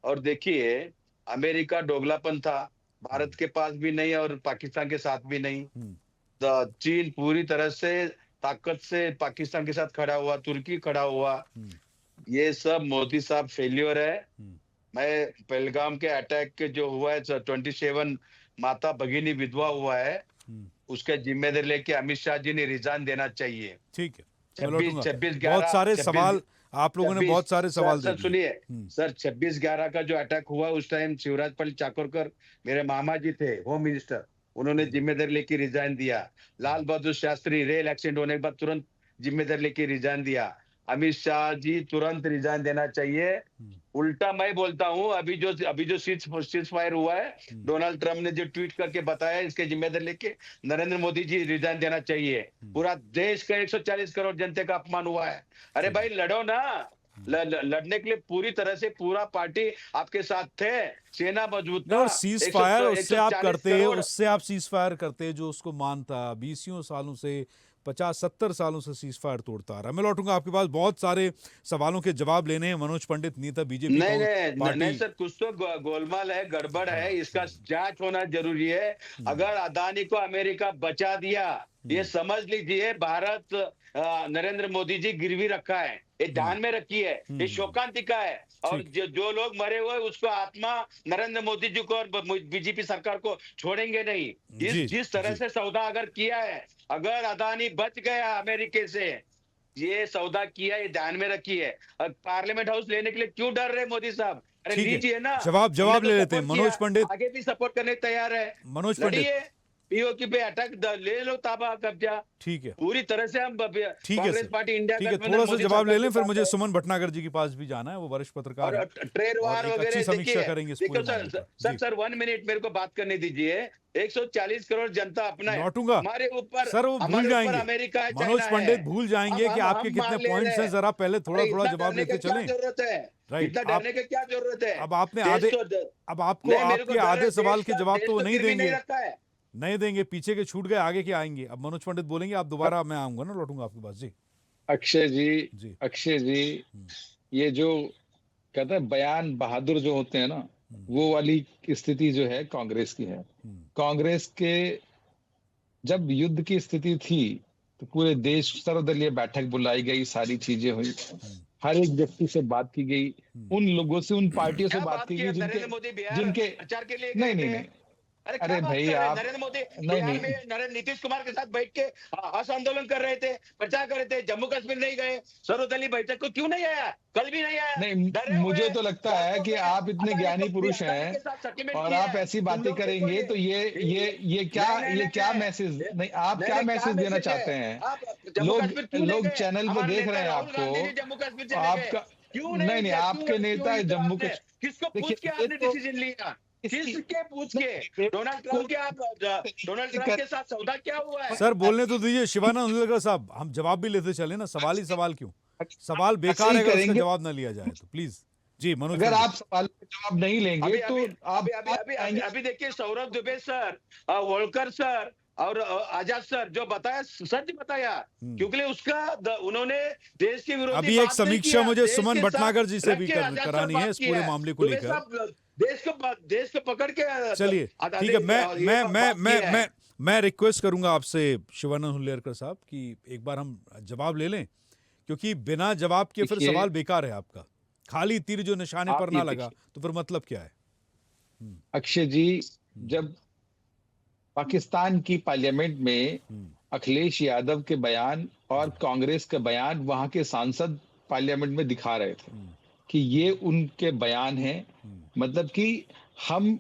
Speaker 12: और देखिए, अमेरिका दोगलापन था, भारत के पास भी नहीं और पाकिस्तान के साथ भी नहीं। चीन पूरी तरह से ताकत से पाकिस्तान के साथ खड़ा हुआ, तुर्की खड़ा हुआ। ये सब मोदी साहब फेल्योर है। मैं पहलगाम के अटैक के जो हुआ है, 27 माता भगिनी विधवा हुआ है, उसका जिम्मेदारी लेके अमित शाह जी ने रिजाइन देना चाहिए।
Speaker 1: ठीक है,
Speaker 12: 26/11
Speaker 1: बहुत सारे सवाल आप लोगों ने बहुत सारे सवाल
Speaker 12: सर सुनिए सर, 26/11 का जो अटैक हुआ उस टाइम शिवराज पाल चाकोरकर मेरे मामा जी थे, होम मिनिस्टर, उन्होंने जिम्मेदारी लेके रिजाइन दिया। लाल बहादुर शास्त्री रेल एक्सीडेंट होने के बाद तुरंत जिम्मेदारी लेके रिजाइन दिया। अमित शाह जी तुरंत रिजाइन देना चाहिए। उल्टा मैं बोलता हूं, अभी जो सीज फायर हुआ है, डोनाल्ड ट्रम्प ने जो ट्वीट करके बताया, इसके जिम्मेदारी लेके नरेंद्र मोदी जी रिजाइन देना चाहिए। पूरा देश का 140 करोड़ जनता का अपमान हुआ है। अरे भाई, लड़ो ना, लड़ने के लिए पूरी तरह से पूरा पार्टी आपके साथ थे, सेना मजबूत था।
Speaker 1: सीज फायर उससे आप करते, उससे आप सीज फायर करते जो उसको मानता 20 सालों से, 50-70 सालों से सीज फायर तोड़ता आ रहा है। मैं लौटूंगा आपके पास, बहुत सारे सवालों के जवाब लेने हैं। मनोज पंडित, नेता बीजेपी।
Speaker 12: नहीं सर, कुछ तो गोलमाल है, गड़बड़ है, इसका जांच होना जरूरी है। अगर अदानी को अमेरिका बचा दिया ये समझ लीजिए भारत नरेंद्र मोदी जी गिरवी रखा है, ये ध्यान में रखी है, ये शोकांतिका है। और जो लोग मरे हुए उसको आत्मा नरेंद्र मोदी जी को और बीजेपी सरकार को छोड़ेंगे नहीं। जिस तरह से सौदा अगर किया है, अगर अदानी बच गया अमेरिका से, ये सौदा किया, ये ध्यान में रखी है। और पार्लियामेंट हाउस लेने के लिए क्यों डर रहे मोदी साहब? अरे लीजिए ना,
Speaker 1: जवाब ले लेते हैं। मनोज पंडित
Speaker 12: आगे भी सपोर्ट करने तैयार है।
Speaker 1: मनोज पंडित
Speaker 12: पीओके पे अटैक ले लो, ताबा कब्जा।
Speaker 1: ठीक है,
Speaker 12: पूरी तरह से हम कांग्रेस पार्टी इंडिया
Speaker 1: ठीक है, थोड़ा सा जवाब ले लें, फिर मुझे सुमन भटनागर जी के पास भी जाना है, वो वरिष्ठ पत्रकार हैं,
Speaker 12: ट्रेड वार
Speaker 1: और एक अच्छी समीक्षा करेंगे इस पूरे मामले पर।
Speaker 12: सर 1 मिनट मेरे को बात करने दीजिए। 140 करोड़ जनता अपना
Speaker 1: लौटूंगा
Speaker 12: हमारे ऊपर,
Speaker 1: सर, वो भूल जाएंगे
Speaker 12: अमेरिका,
Speaker 1: मनोज पंडित भूल जाएंगे कि आपके कितने पॉइंट्स हैं। जरा पहले थोड़ा जवाब लेते चलें। राइट,
Speaker 12: इतना डरने की क्या जरूरत है?
Speaker 1: अब आपने अब आपको आपके आधे सवाल के जवाब तो वो नहीं देंगे, पीछे के छूट गए, आगे के आएंगे। अब मनोज पंडित बोलेंगे, आप दोबारा, मैं आऊंगा ना, लौटूंगा आपके पास। जी
Speaker 13: अक्षय जी, ये जो कहते हैं बयान बहादुर जो होते हैं ना, वो वाली स्थिति जो है कांग्रेस की है। कांग्रेस के जब युद्ध की स्थिति थी तो पूरे देश सर्वदलीय बैठक बुलाई गई, सारी चीजें हुई, हर एक व्यक्ति से बात की गई, उन लोगों से, उन पार्टियों से बात की गई जिनके
Speaker 12: प्रचार के लिए
Speaker 13: नहीं अरे भाई, आप
Speaker 12: नरेंद्र मोदी नरेंद्र नीतीश कुमार के साथ बैठ के असम आंदोलन कर रहे थे, प्रचार कर रहे थे, जम्मू कश्मीर नहीं गए, सर्वदलीय बैठक को क्यों नहीं आया? कल भी नहीं आया।
Speaker 13: नहीं, मुझे तो लगता है कि आप इतने ज्ञानी पुरुष हैं और आप ऐसी बातें करेंगे तो ये क्या मैसेज, नहीं, आप क्या मैसेज देना चाहते हैं? लोग चैनल पे देख रहे हैं आपको, आपका नहीं, आपके नेता है जम्मू कश्मीर,
Speaker 12: किसको पूछ के आपने डिसीजन लिया? किसके पूछ के? डोनाल्ड ट्रंप के साथ सौदा क्या हुआ है?
Speaker 1: सर बोलने तो दीजिए शिवानंद हुल्लड़कर साहब, हम जवाब भी लेते चले ना, सवाल ही सवाल क्यों? सवाल बेकार है अगर उसका जवाब ना लिया जाए तो। प्लीज जी मनोज,
Speaker 13: अगर आप सवाल का जवाब नहीं लेंगे तो आप
Speaker 12: अभी देखिए, सौरभ दुबे सर, होलकर सर और आजाद सर जो बताया, सच बताया, क्योंकि उसका उन्होंने देश के विरोधी
Speaker 1: अभी एक समीक्षा मुझे सुमन भटनागर जी से भी करानी है इस पूरे मामले को लेकर।
Speaker 12: देश को पकड़ के
Speaker 1: चलिए, ठीक है, मैं रिक्वेस्ट करूंगा आपसे शिवानंद हुल्लड़कर साहब कि एक बार हम जवाब ले लें, क्योंकि बिना जवाब के फिर सवाल बेकार है आपका। खाली तीर जो निशाने पर ना लगा तो फिर मतलब क्या है?
Speaker 13: अक्षय जी, जब पाकिस्तान की पार्लियामेंट में अखिलेश यादव के बयान और कांग्रेस के बयान वहां के सांसद पार्लियामेंट में दिखा रहे थे कि ये उनके बयान हैं, मतलब कि हम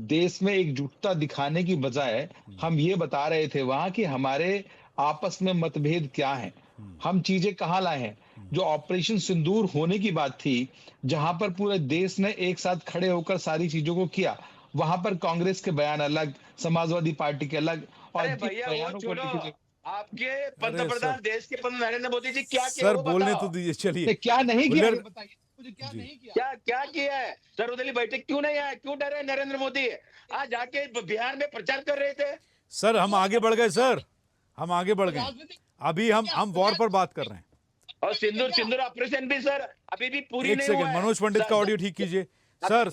Speaker 13: देश में एकजुटता दिखाने की बजाय हम ये बता रहे थे वहां कि हमारे आपस में मतभेद क्या हैं, हम चीजें कहाँ लाए हैं। जो ऑपरेशन सिंदूर होने की बात थी, जहां पर पूरे देश ने एक साथ खड़े होकर सारी चीजों को किया, वहां पर कांग्रेस के बयान अलग, समाजवादी पार्टी के अलग। और
Speaker 12: आपके पंतप्रधान, देश के पंतप्रधान नरेंद्र मोदी जी क्या किया?
Speaker 1: सर बोलने तो दीजिए, चलिए।
Speaker 13: क्या नहीं किया बताइए मुझे,
Speaker 12: क्या किया है? सर्वदलीय बैठक क्यों नहीं आया? क्यों डरे नरेंद्र मोदी? आज जाके बिहार में प्रचार कर रहे थे।
Speaker 1: सर हम आगे बढ़ गए, सर हम आगे बढ़ गए, अभी हम वॉर पर बात कर रहे हैं।
Speaker 12: और सिंदूर ऑपरेशन भी सर अभी भी पूरी
Speaker 1: नहीं हुआ है। एक सेकंड, मनोज पंडित का ऑडियो ठीक कीजिए। सर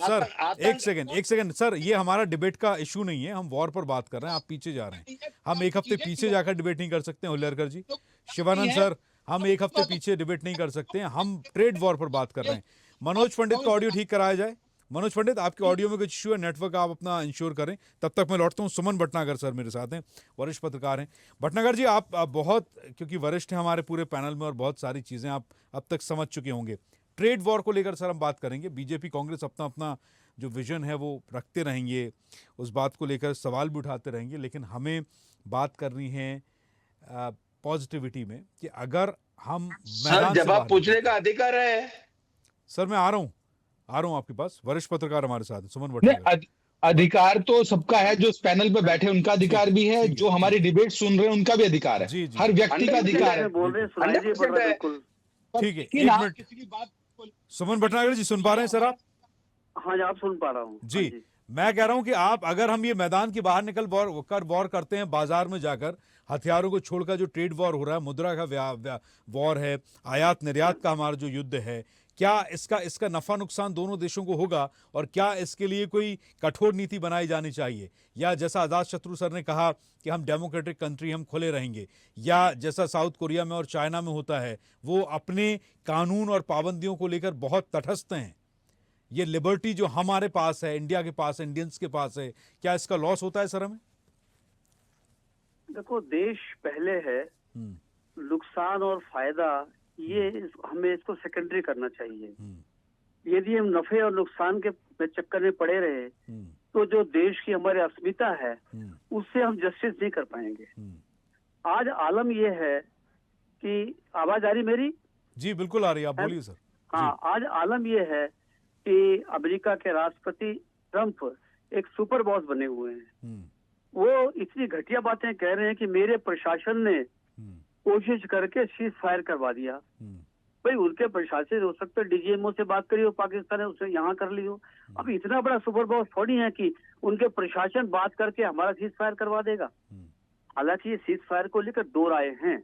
Speaker 1: एक सेकंड सर, ये हमारा डिबेट का इशू नहीं है, हम वॉर पर बात कर रहे हैं, आप पीछे जा रहे हैं। हम एक हफ्ते पीछे जाकर डिबेट नहीं कर सकते हुल्लड़कर जी, शिवानंद सर, हम एक हफ्ते पीछे डिबेट नहीं कर सकते हैं, हम ट्रेड वॉर पर बात कर रहे हैं। मनोज पंडित का ऑडियो ठीक कराया जाए। मनोज पंडित, आपके ऑडियो में कुछ इशू है, नेटवर्क आप अपना इंश्योर करें, तब तक मैं लौटता हूं। सुमन भटनागर सर मेरे साथ हैं, वरिष्ठ पत्रकार हैं। भटनागर जी, आप बहुत, क्योंकि वरिष्ठ हैं हमारे पूरे पैनल में और बहुत सारी चीज़ें आप अब तक समझ चुके होंगे। ट्रेड वॉर को लेकर सर हम बात करेंगे। बीजेपी कांग्रेस अपना अपना जो विजन है वो रखते रहेंगे, उस बात को लेकर सवाल भी उठाते रहेंगे, लेकिन हमें बात करनी है पॉजिटिविटी में कि अगर हम
Speaker 12: सर जवाब पूछने का अधिकार है।
Speaker 1: सर मैं आ रहा हूं आपके पास, वरिष्ठ पत्रकार हमारे साथ सुमन भटनागर।
Speaker 13: अधिकार तो सबका है, जो इस पैनल पे बैठे उनका अधिकार भी है, जो हमारी डिबेट सुन रहे हैं उनका भी अधिकार है, हर व्यक्ति का अधिकार है।
Speaker 1: ठीक है, एक मिनट। सुमन भटनागर जी सुन पा रहे हैं सर आप?
Speaker 14: हाँ जी, आप सुन पा रहा हूँ
Speaker 1: जी। मैं कह रहा हूं कि आप, अगर हम ये मैदान के बाहर निकल वॉर करते हैं, बाजार में जाकर हथियारों को छोड़कर जो ट्रेड वॉर हो रहा है, मुद्रा का वॉर है, आयात निर्यात का हमारा जो युद्ध है, क्या इसका नफा नुकसान दोनों देशों को होगा, और क्या इसके लिए कोई कठोर नीति बनाई जानी चाहिए, या जैसा अजात शत्रु सर ने कहा कि हम डेमोक्रेटिक कंट्री, हम खुले रहेंगे, या जैसा साउथ कोरिया में और चाइना में होता है वो अपने कानून और पाबंदियों को लेकर बहुत तटस्थ हैं। ये लिबर्टी जो हमारे पास है, इंडिया के पास है, इंडियंस के पास है, क्या इसका लॉस होता है सर हमें?
Speaker 14: देखो, देश पहले है, नुकसान और फायदा ये हमें इसको सेकेंडरी करना चाहिए। यदि हम नफे और नुकसान के चक्कर में पड़े रहे तो जो देश की हमारी अस्मिता है उससे हम जस्टिस नहीं कर पाएंगे। आज आलम ये है कि, आवाज आ रही मेरी?
Speaker 1: जी बिल्कुल आ रही है, आप बोलिए सर।
Speaker 14: हाँ, आज आलम ये है कि अमेरिका के राष्ट्रपति ट्रंप एक सुपर बॉस बने हुए हैं। वो इतनी घटिया बातें कह रहे हैं कि मेरे प्रशासन ने कोशिश करके सीज फायर करवा दिया। भाई, उनके प्रशासन हो सकता है डीजीएमओ से बात करी हो पाकिस्तान ने, उसे यहाँ कर ली हो। अब इतना बड़ा सुपर बॉस थोड़ी है कि उनके प्रशासन बात करके हमारा सीज फायर करवा देगा। हालांकि ये सीज फायर को लेकर दो राय हैं।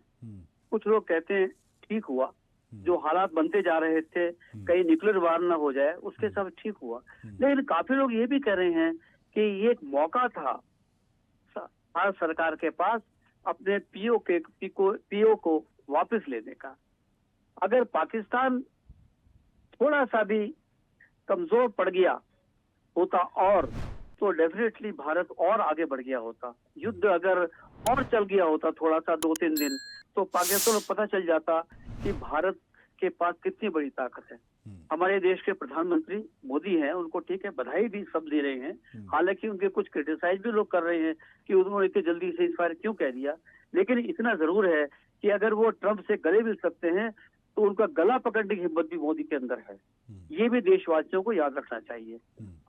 Speaker 14: कुछ लोग कहते हैं ठीक हुआ, जो हालात बनते जा रहे थे कहीं न्यूक्लियर वार न हो जाए, उसके सब ठीक हुआ। लेकिन काफी लोग ये भी कह रहे हैं कि ये एक मौका था भारत सरकार के पास अपने पीओ को वापस लेने का। अगर पाकिस्तान थोड़ा सा भी कमजोर पड़ गया होता और तो डेफिनेटली भारत और आगे बढ़ गया होता। युद्ध अगर और चल गया होता थोड़ा सा 2-3 दिन, तो पाकिस्तान को पता चल जाता कि भारत के पास कितनी बड़ी ताकत है। हमारे देश के प्रधानमंत्री मोदी हैं, उनको ठीक है बधाई भी सब दे रहे हैं। हालांकि उनके कुछ क्रिटिसाइज भी लोग कर रहे हैं कि उन्होंने इतनी जल्दी से इस फायर क्यों कह दिया। लेकिन इतना जरूर है कि अगर वो ट्रंप से गले मिल सकते हैं तो उनका गला पकड़ने की हिम्मत भी मोदी के अंदर है। ये भी देशवासियों को याद रखना चाहिए।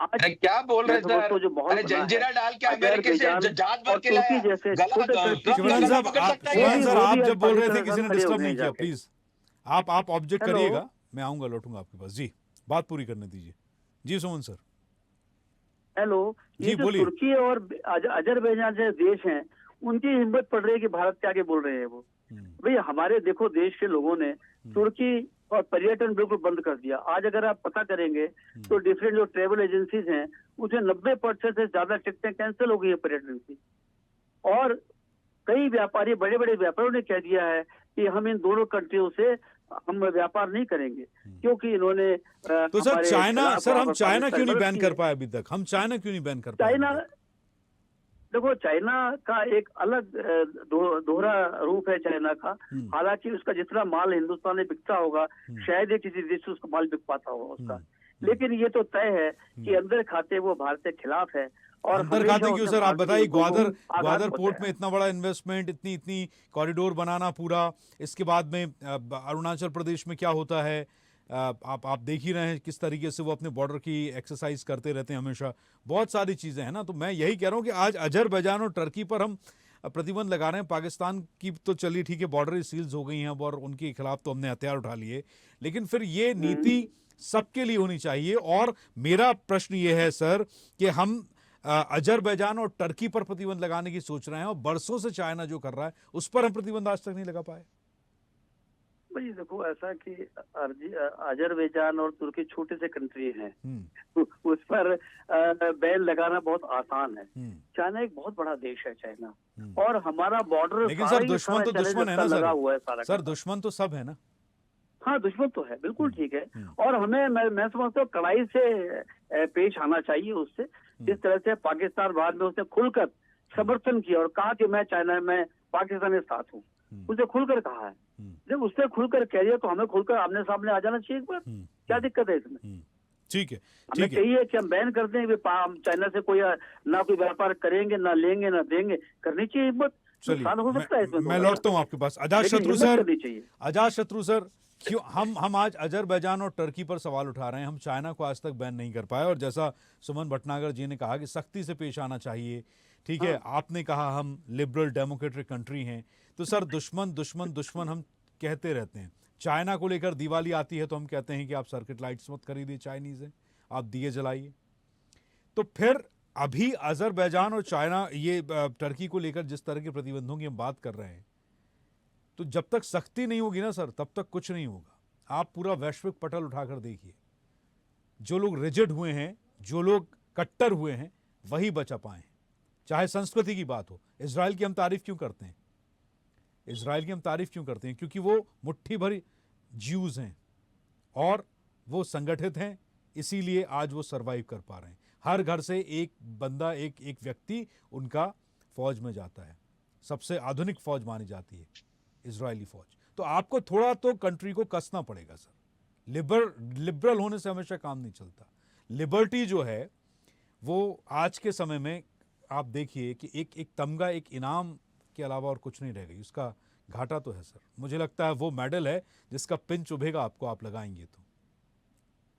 Speaker 14: आज
Speaker 12: क्या बोल रहे
Speaker 14: सर? तो जो बहुत
Speaker 12: जंजीरा डाल के अमेरिका से जहाज भर के लाया।
Speaker 14: जैसे
Speaker 1: शिवानंद साहब, आप जब बोल रहे थे किसी ने डिस्टर्ब नहीं किया, प्लीज आप ऑब्जेक्ट करिएगा, मैं आऊंगा, लौटूंगा आपके पास। जी, बात पूरी करने दीजिए। जी सुमन सर।
Speaker 14: हेलो, ये जो तुर्की और अजरबैजान जैसे देश हैं, उनकी हिम्मत पड़ रही है कि भारत के आगे बोल रहे हैं वो। भाई, हमारे देखो देश के लोगों ने तुर्की और पर्यटन बिल्कुल बंद कर दिया। आज अगर आप पता करेंगे तो डिफरेंट जो ट्रेवल एजेंसीज हैं उसमें 90% से ज्यादा टिकटें कैंसिल हो गई है पर्यटन की। और कई व्यापारी, बड़े बड़े व्यापारियों ने कह दिया है कि हम इन दोनों कंट्रियों से हम व्यापार नहीं करेंगे, क्योंकि इन्होंने
Speaker 1: तो सर चाइना, सर हम चाइना क्यों नहीं बैन कर पाए अभी तक? हम चाइना क्यों नहीं बैन कर पाए?
Speaker 14: चाइना, देखो, चाइना का एक अलग दोहरा रूप है चाइना का। हालांकि उसका जितना माल हिंदुस्तान में बिकता होगा शायद ही किसी देश से उसका माल बिक पाता होगा उसका। लेकिन ये तो तय है कि अंदर खाते वो भारत के खिलाफ है। और
Speaker 1: अंदर खाते क्यों सर? आप बताइए, ग्वादर पोर्ट में इतना बड़ा इन्वेस्टमेंट, इतनी कॉरिडोर बनाना पूरा, इसके बाद में अरुणाचल प्रदेश में क्या होता है, आप देख ही रहे हैं किस तरीके से वो अपने बॉर्डर की एक्सरसाइज करते रहते हैं हमेशा। बहुत सारी चीजें हैं ना। तो मैं यही कह रहा हूं कि आज अजरबैजान और टर्की पर हम प्रतिबंध लगा रहे हैं। पाकिस्तान की तो चलिए ठीक है, बॉर्डर सील्स हो गई हैं और उनके खिलाफ तो हमने हथियार उठा लिए, लेकिन फिर ये नीति सबके लिए होनी चाहिए। और मेरा प्रश्न ये है सर कि हम अजरबैजान और टर्की पर प्रतिबंध लगाने की सोच रहे हैं और बरसों से चाइना जो कर रहा है उस पर हम प्रतिबंध आज तक नहीं लगा पाए।
Speaker 14: भाई देखो, ऐसा कि अजरबैजान और तुर्की छोटे से कंट्री हैं, उस पर बैन लगाना बहुत आसान है। चाइना एक बहुत बड़ा देश है चाइना, और हमारा बॉर्डर,
Speaker 1: लेकिन सर दुश्मन तो दुश्मन है ना सर,
Speaker 14: हुआ है सारा।
Speaker 1: सर दुश्मन तो सब है ना।
Speaker 14: हाँ, दुश्मन तो है, बिल्कुल ठीक है। और हमें, मैं समझता हूँ कड़ाई से पेश आना चाहिए उससे। जिस तरह से पाकिस्तान बाद में उसने खुलकर समर्थन किया और कहा कि मैं चाइना में पाकिस्तान के साथ हूँ, उसे खुलकर कहा है। जब उसने खुलकर कह दिया तो हमें खुलकर आमने सामने आ जाना चाहिए एक बार। क्या दिक्कत है इसमें?
Speaker 1: ठीक है,
Speaker 14: हमें चाहिए कि हम बैन कर दें, चाइना से कोई ना कोई व्यापार करेंगे, ना लेंगे, ना देंगे। करनी चाहिए हिम्मत, नुकसान हो सकता है इसमें।
Speaker 1: मैं लौटता हूँ आपके पास। अजात शत्रु सर, क्यों हम आज अजरबैजान और टर्की पर सवाल उठा रहे हैं? हम चाइना को आज तक बैन नहीं कर पाए, और जैसा सुमन भटनागर जी ने कहा कि सख्ती से पेश आना चाहिए, ठीक है। आपने कहा हम लिबरल डेमोक्रेटिक कंट्री हैं, तो सर दुश्मन दुश्मन दुश्मन हम कहते रहते हैं। चाइना को लेकर दिवाली आती है तो हम कहते हैं कि आप सर्किट लाइट्स मत खरीदिए चाइनीज है, आप दिए जलाइए। तो फिर अभी अजरबैजान और चाइना, ये टर्की को लेकर जिस तरह के प्रतिबंधों की हम बात कर रहे हैं, तो जब तक सख्ती नहीं होगी ना सर, तब तक कुछ नहीं होगा। आप पूरा वैश्विक पटल उठाकर देखिए, जो लोग रिजिड हुए हैं, जो लोग कट्टर हुए हैं, वही बचा पाए हैं। चाहे संस्कृति की बात हो, इजराइल की हम तारीफ क्यों करते हैं? इजराइल की हम तारीफ क्यों करते हैं? क्योंकि वो मुट्ठी भर ज्यूज हैं और वो संगठित हैं, इसीलिए आज वो सरवाइव कर पा रहे हैं। हर घर से एक बंदा, एक व्यक्ति उनका फौज में जाता है। सबसे आधुनिक फौज मानी जाती है इजरायली फौज। तो आपको थोड़ा तो कंट्री को कसना पड़ेगा सर। लिबरल होने से हमेशा काम नहीं चलता। लिबर्टी जो है वो आज के समय में आप देखिए कि एक तमगा, एक इनाम के अलावा और कुछ नहीं रह गई। उसका घाटा तो है सर। मुझे लगता है वो मेडल है जिसका पिन चुभेगा आपको, आप लगाएंगे तो।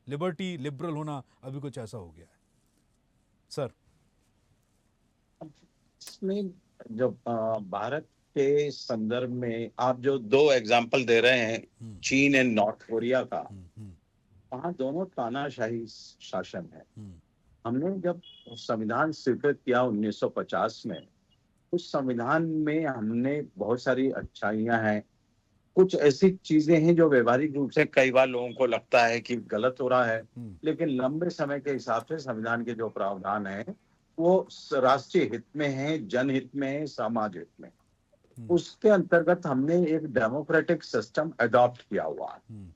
Speaker 1: लिबर्टी, लिबरल होना अभी कुछ ऐसा हो गया है सर।
Speaker 10: इसमें जो भारत के संदर्भ में आप जो दो एग्जांपल दे रहे हैं, चीन एंड नॉर्थ कोरिया का, वहाँ दोनों तानाशाही शासन है। हमने जब संविधान स्वीकृत किया 1950 में, उस संविधान में हमने बहुत सारी अच्छाइयां हैं, कुछ ऐसी चीजें हैं जो व्यवहारिक रूप से कई बार लोगों को लगता है कि गलत हो रहा है, लेकिन लंबे समय के हिसाब से संविधान के जो प्रावधान है वो राष्ट्रीय हित में है, जनहित में है, समाज हित में। उसके अंतर्गत हमने एक डेमोक्रेटिक सिस्टम अडॉप्ट किया हुआ है।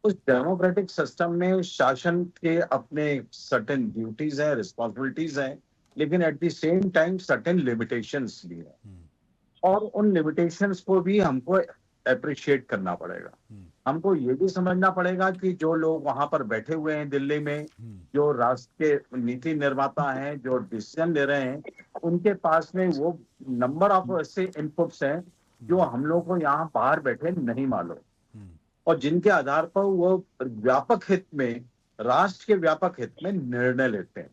Speaker 10: उस डेमोक्रेटिक सिस्टम में शासन के अपने सर्टेन ड्यूटीज हैं, रिस्पॉन्सिबिलिटीज हैं, लेकिन at the same time certain limitations भी है, और उन लिमिटेशंस को भी हमको अप्रिशिएट करना पड़ेगा। हमको ये भी समझना पड़ेगा कि जो लोग वहां पर बैठे हुए हैं दिल्ली में, जो राष्ट्र के नीति निर्माता हैं, जो डिसीजन ले रहे हैं, उनके पास में वो नंबर ऑफ ऐसे इनपुट्स हैं जो हम लोग को यहाँ बाहर बैठे नहीं मालूम, और जिनके आधार पर वो व्यापक हित में, राष्ट्र के व्यापक हित में निर्णय लेते हैं,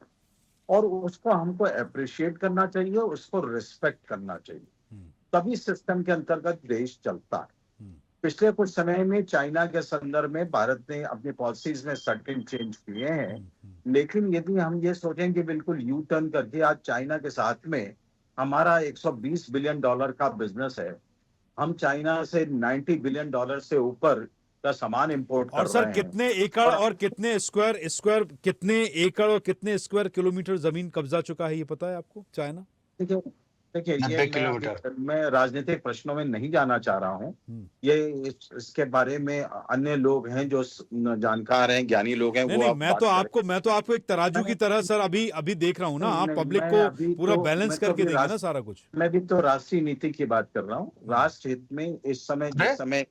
Speaker 10: और उसको हमको अप्रिशिएट करना चाहिए, उसको रिस्पेक्ट करना चाहिए, तभी सिस्टम के अंतर्गत देश चलता है। पिछले कुछ समय में चाइना के संदर्भ में भारत ने अपनी पॉलिसीज में सर्टेन चेंज किए हैं, लेकिन यदि हम ये सोचें कि बिल्कुल यू टर्न करके आज चाइना के साथ में हमारा 120 बिलियन डॉलर का बिजनेस है, हम चाइना से 90 बिलियन डॉलर से ऊपर का सामान इंपोर्ट कर रहे हैं।
Speaker 1: और सर कितने एकड़ और कितने स्क्वायर कितने एकड़ और कितने स्क्वायर किलोमीटर जमीन कब्जा चुका है, ये पता है आपको चाइना?
Speaker 10: देखिए ये मैं राजनीतिक प्रश्नों में नहीं जाना चाह रहा हूँ, ये इसके बारे में अन्य लोग हैं जो जानकार हैं, ज्ञानी लोग हैं।
Speaker 1: नहीं, मैं तो आपको एक तराजू की तरह सर अभी देख रहा हूँ ना, आप पब्लिक को पूरा बैलेंस करके देंगे ना सारा कुछ।
Speaker 10: मैं भी तो राष्ट्रीय नीति की बात कर रहा हूँ। राष्ट्र हित में इस समय, जिस समय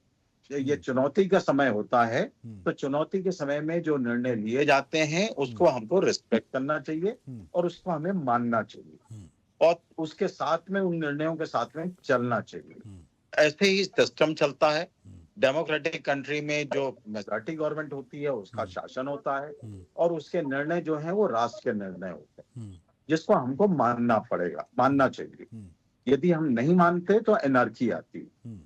Speaker 10: ये चुनौती का समय होता है, तो चुनौती के समय में जो निर्णय लिए जाते हैं उसको हमको रिस्पेक्ट करना चाहिए और उसको हमें मानना चाहिए, और उसके साथ में उन निर्णयों के साथ में चलना चाहिए। ऐसे ही सिस्टम चलता है। डेमोक्रेटिक कंट्री में जो मेजॉरिटी गवर्नमेंट होती है उसका शासन होता है, और उसके निर्णय जो हैं वो राष्ट्र के निर्णय होते हैं, जिसको हमको मानना पड़ेगा, मानना चाहिए। यदि हम नहीं मानते तो एनार्की आती है।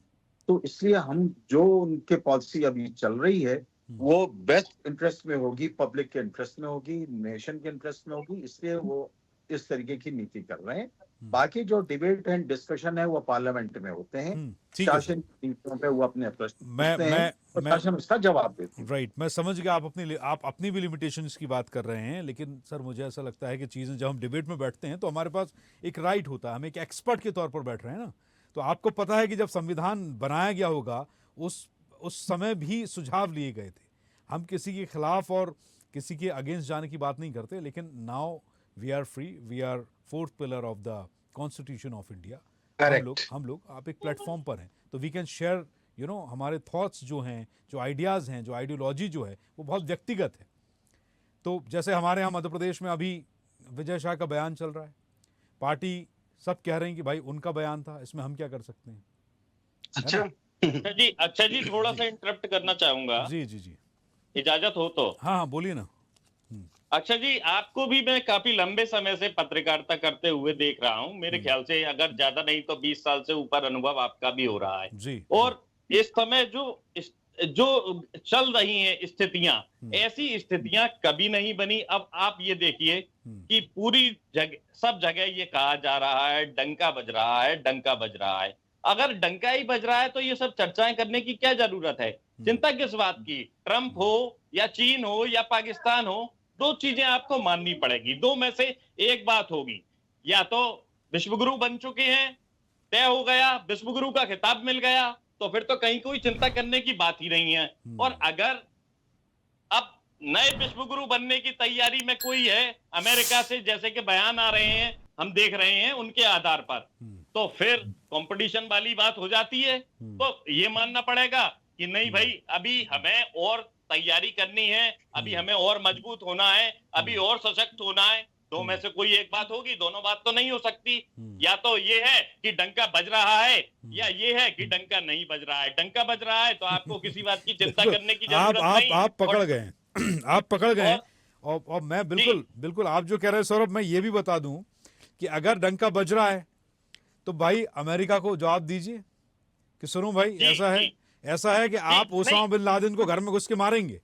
Speaker 10: तो इसलिए हम जो उनके पॉलिसी अभी चल रही है वो बेस्ट इंटरेस्ट में होगी, पब्लिक के इंटरेस्ट में होगी, नेशन के इंटरेस्ट में होगी, इसलिए वो इस तरीके की नीति कर रहे हैं। बाकी जो डिबेट एंड डिस्कशन है वो पार्लियामेंट में होते हैं, शासन की नीतियों पे वो अपने प्रश्न पूछते हैं और शासन उसका जवाब देते हैं।
Speaker 1: राइट, मैं समझ गया आप अपनी भी लिमिटेशंस की बात कर रहे हैं, लेकिन सर मुझे ऐसा लगता है कि चीजें जब हम डिबेट में बैठते हैं तो हमारे पास एक राइट होता है, हम एक एक्सपर्ट के तौर पर बैठ रहे हैं ना। तो आपको पता है कि जब संविधान बनाया गया होगा उस समय भी सुझाव लिए गए थे। हम किसी के खिलाफ और किसी के अगेंस्ट जाने की बात नहीं करते, लेकिन now we are free, we are fourth pillar of the constitution of India. हम लोग आप एक प्लेटफॉर्म पर हैं, तो वी कैन शेयर हमारे थॉट्स जो हैं, जो आइडियाज़ हैं, जो आइडियोलॉजी जो है वो बहुत व्यक्तिगत है। तो जैसे हमारे यहाँ मध्य प्रदेश में अभी विजय शाह का बयान चल रहा है, पार्टी सब कह रहे हैं कि भाई उनका बयान था, इसमें हम क्या कर सकते हैं?
Speaker 11: अच्छा जी थोड़ा सा इंटरप्ट करना चाहूंगा।
Speaker 1: जी
Speaker 11: इजाजत हो तो?
Speaker 1: हाँ बोलिए ना।
Speaker 11: अच्छा जी, आपको भी मैं काफी लंबे समय से पत्रकारिता करते हुए देख रहा हूं। मेरे ख्याल से अगर ज्यादा नहीं तो 20 साल से ऊपर अनुभव आपका भी हो रहा है
Speaker 1: जी।
Speaker 11: और इस समय जो चल रही हैं स्थितियां, ऐसी स्थितियां कभी नहीं बनी। अब आप ये देखिए कि पूरी जगह, सब जगह ये कहा जा रहा है डंका बज रहा है, डंका बज रहा है। अगर डंका ही बज रहा है तो ये सब चर्चाएं करने की क्या जरूरत है? चिंता किस बात की? ट्रंप हो या चीन हो या पाकिस्तान हो, दो चीजें आपको माननी पड़ेगी। दो में से एक बात होगी, या तो विश्वगुरु बन चुके हैं, तय हो गया, विश्वगुरु का खिताब मिल गया, तो फिर तो कहीं कोई चिंता करने की बात ही नहीं है। और अगर अब नए विश्वगुरु बनने की तैयारी में कोई है अमेरिका से, जैसे कि बयान आ रहे हैं, हम देख रहे हैं उनके आधार पर, तो फिर कंपटीशन वाली बात हो जाती है। तो ये मानना पड़ेगा कि नहीं भाई, अभी हमें और तैयारी करनी है, अभी हमें और मजबूत होना है, अभी और सशक्त होना है। दो में से कोई एक बात होगी, दोनों बात तो नहीं हो सकती। या तो ये है कि डंका बज रहा है, या ये है कि डंका नहीं बज रहा है। डंका बज रहा है तो आपको किसी बात की चिंता करने की जरूरत नहीं।
Speaker 1: आप पकड़ गए आप पकड़ गए। और मैं बिल्कुल आप जो कह रहे हैं सौरभ, मैं ये भी बता दूं कि अगर डंका बज रहा है तो भाई अमेरिका को जवाब दीजिए कि सुनो भाई, ऐसा है कि आप ओसामा बिन लादेन को घर में घुस के मारेंगे,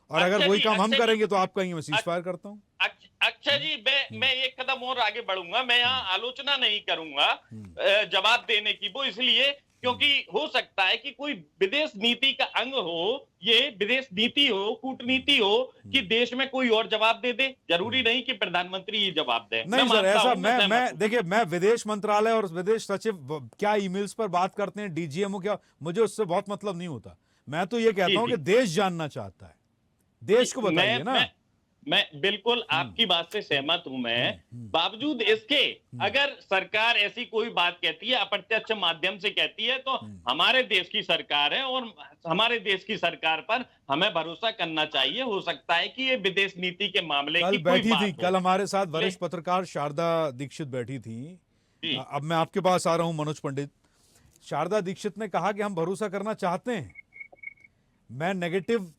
Speaker 1: और अगर वही काम हम करेंगे तो आप कहेंगे मैं सीज फायर करता हूं।
Speaker 11: अच्छा जी, मैं एक कदम और आगे बढ़ूंगा। मैं यहाँ आलोचना नहीं करूंगा जवाब देने की, वो इसलिए क्योंकि हो सकता है कि कोई विदेश नीति का अंग हो, ये विदेश नीति हो, कूटनीति हो, कि देश में कोई और जवाब दे दे। जरूरी नहीं कि प्रधानमंत्री ये जवाब दे।
Speaker 1: नहीं सर, ऐसा मैं देखिए, मैं विदेश मंत्रालय और विदेश सचिव क्या ईमेल्स पर बात करते हैं, डीजीएमओ क्या, मुझे उससे बहुत मतलब नहीं होता। मैं तो ये कहता हूं कि देश जानना चाहता है, देश को बताइए ना।
Speaker 11: मैं बिल्कुल आपकी बात से सहमत हूं। मैं बावजूद इसके अगर सरकार ऐसी कोई बात कहती है, अप्रत्यक्ष माध्यम से कहती है, तो हमारे देश की सरकार है और हमारे देश की सरकार पर हमें भरोसा करना चाहिए। हो सकता है कि ये विदेश नीति के मामले की कोई बात हो।
Speaker 1: कल हमारे साथ वरिष्ठ पत्रकार शारदा दीक्षित बैठी थी। अब मैं आपके पास आ रहा हूं मनोज पंडित। शारदा दीक्षित ने कहा कि हम भरोसा करना चाहते हैं, मैं नेगेटिव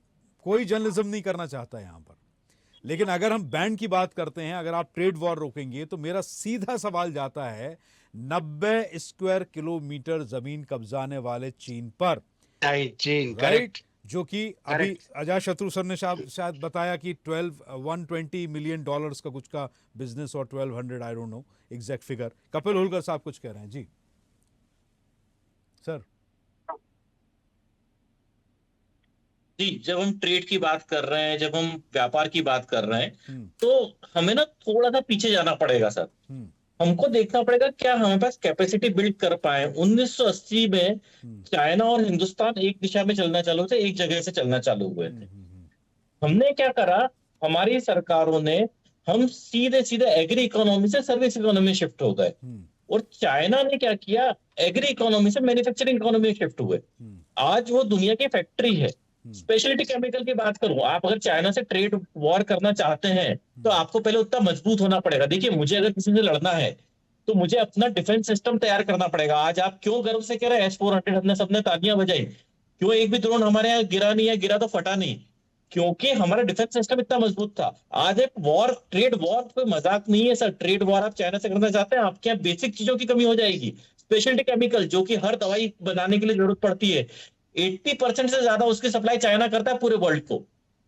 Speaker 1: कोई जर्नलिज्म नहीं करना चाहता यहां पर, लेकिन अगर हम बैन की बात करते हैं, अगर आप ट्रेड वॉर रोकेंगे, तो मेरा सीधा सवाल जाता है 90 स्क्वायर किलोमीटर जमीन कब्जाने वाले चीन पर,
Speaker 12: चीन,
Speaker 1: राइट, जो कि अभी अजातशत्रु सर ने शायद बताया कि 120 मिलियन डॉलर्स का कुछ का बिजनेस, और 1200, I don't know exact figure. Kapil Holkar साहब कुछ कह रहे हैं जी सर।
Speaker 11: जी, जब हम ट्रेड की बात कर रहे हैं, जब हम व्यापार की बात कर रहे हैं, तो हमें ना थोड़ा सा पीछे जाना पड़ेगा सर। हमको देखना पड़ेगा क्या हमारे पास कैपेसिटी बिल्ड कर पाए। 1980 में चाइना और हिंदुस्तान एक दिशा में चलना चालू थे, एक जगह से चलना चालू हुए थे। हमने क्या करा, हमारी सरकारों ने, हम सीधे सीधे एग्री इकोनॉमी से सर्विस इकोनॉमी शिफ्ट हो गए, और चाइना ने क्या किया, एग्री इकोनॉमी से मैन्युफैक्चरिंग इकोनॉमी में शिफ्ट हुए। आज वो दुनिया की फैक्ट्री है। स्पेशलिटी केमिकल की बात करूं, आप अगर चाइना से ट्रेड वॉर करना चाहते हैं तो आपको पहले उतना मजबूत होना पड़ेगा। देखिए, मुझे अगर किसी से लड़ना है तो मुझे अपना डिफेंस सिस्टम तैयार करना पड़ेगा। आज आप क्यों गर्व से कह रहे हैं S-400 हमने सबने तालियां बजाई, क्यों एक भी ड्रोन हमारे यहाँ गिरा नहीं है, गिरा तो फटा नहीं, क्योंकि हमारा डिफेंस सिस्टम इतना मजबूत था। आज एक वॉर, ट्रेड वॉर कोई मजाक नहीं है सर। ट्रेड वॉर आप चाइना से करना चाहते हैं, आपके यहाँ बेसिक चीजों की कमी हो जाएगी। स्पेशलिटी केमिकल जो कि हर दवाई बनाने के लिए जरूरत पड़ती है, 80% से ज्यादा उसकी सप्लाई चाइना करता है पूरे वर्ल्ड को।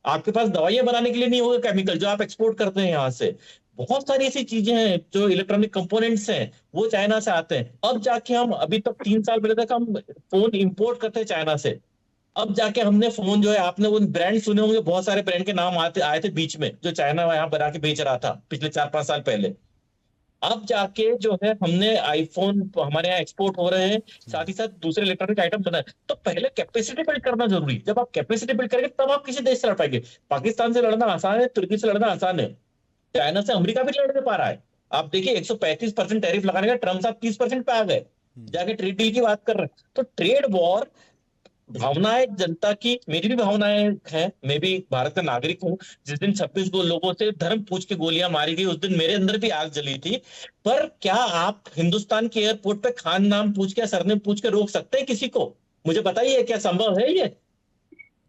Speaker 11: आपके पास दवाइयां बनाने के लिए नहीं होगा केमिकल जो आप एक्सपोर्ट करते हैं यहाँ से। बहुत सारी ऐसी चीजें हैं जो इलेक्ट्रॉनिक कंपोनेंट्स हैं, वो चाइना से आते हैं। अब जाके हम, अभी तक 3 साल पहले तक हम फोन इंपोर्ट करते हैं चाइना से, अब जाके हमने फोन जो है, आपने वो ब्रांड सुने होंगे, बहुत सारे ब्रांड के नाम आए थे बीच में, जो चाइना यहाँ बना के बेच रहा था पिछले 4-5 साल पहले। अब जाके जो है हमने आईफोन हमारे यहाँ एक्सपोर्ट हो रहे हैं, साथ ही साथ दूसरे इलेक्ट्रॉनिक आइटम बनाए। तो पहले कैपेसिटी बिल्ड करना जरूरी। जब आप कैपेसिटी बिल्ड करेंगे तब आप किसी देश से लड़ पाएंगे। पाकिस्तान से लड़ना आसान है, तुर्की से लड़ना आसान है, चाइना से अमेरिका भी लड़ नहीं पा रहा है। आप देखिए 135% टैरिफ लगाने का ट्रम्प साहब 30% पे आ गए, जाके ट्रेड डील की बात कर रहे हैं। तो ट्रेड वॉर, भावनाएं जनता की, मेरी भी भावनाएं हैं, मैं भी भारत का नागरिक हूं। जिस दिन 26 लोगों से धर्म पूछ के गोलियां मारी गई, उस दिन मेरे अंदर भी आग जली थी। पर क्या आप हिंदुस्तान के एयरपोर्ट पे खान नाम पूछ के, सरनेम पूछ के रोक सकते हैं किसी को? मुझे बताइए, क्या संभव है ये?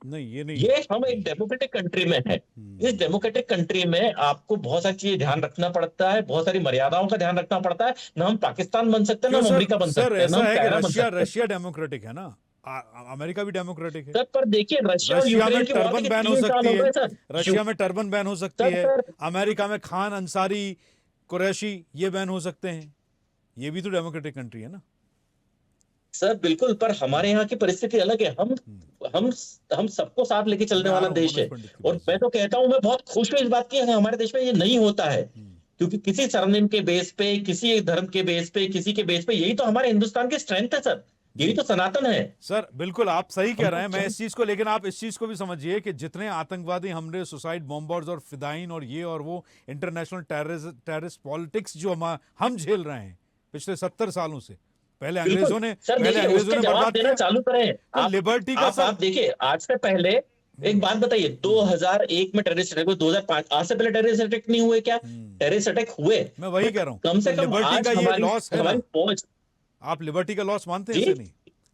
Speaker 1: नहीं, ये नहीं।
Speaker 11: ये हम एक डेमोक्रेटिक कंट्री में है। इस डेमोक्रेटिक कंट्री में आपको बहुत सारी चीजें ध्यान रखना पड़ता है, बहुत सारी मर्यादाओं का ध्यान रखना पड़ता है। ना हम पाकिस्तान बन सकते हैं, ना हम अमेरिका बन सकते हैं, ना हम चाइना बन सकते हैं।
Speaker 1: रशिया डेमोक्रेटिक है ना, अमेरिका भी डेमोक्रेटिक है।
Speaker 11: सर पर देखिए, रशिया
Speaker 1: में टर्बन बैन हो सकती है, रशिया में टर्बन बैन हो सकती है, अमेरिका में खान, अंसारी, कुरैशी ये बैन हो सकते हैं। ये भी तो डेमोक्रेटिक कंट्री है ना।
Speaker 11: सर बिल्कुल, पर हमारे यहाँ की परिस्थिति अलग है। हम सबको साथ लेके चलने वाला देश है, और मैं तो कहता हूं, मैं बहुत खुश हूं इस बात की हमारे देश में ये नहीं होता है, क्योंकि किसी सरनेम के बेस पे, किसी एक धर्म के बेस पे, किसी के बेस पे, यही तो हमारे हिंदुस्तान की स्ट्रेंथ है सर, यही तो सनातन है।
Speaker 1: सर बिल्कुल आप सही कह रहे हैं, मैं इस चीज को, लेकिन आप इस चीज को भी समझिए कि जितने आतंकवादी हमले, सुसाइड बॉम्बर्स और फिदाइन और ये और वो इंटरनेशनल टेररिस्ट पॉलिटिक्स जो हम झेल रहे हैं पिछले 70 सालों से, पहले अंग्रेजों ने
Speaker 11: जवाब देना चालू करें।
Speaker 1: तो लिबर्टी का
Speaker 11: आप देखिए, आज से पहले एक बात बताइए, 2001 में टेररिस्ट अटैक हुए, 2005, आज से पहले टेररिस्ट अटैक नहीं हुए क्या? टेररिस्ट अटैक हुए,
Speaker 1: मैं वही कह रहा हूँ,
Speaker 11: कम से कम
Speaker 1: लिबर्टी का ये लॉस है,
Speaker 11: हमारी फौज।
Speaker 1: आप लिबर्टी का लॉस मानते हैं? नहीं,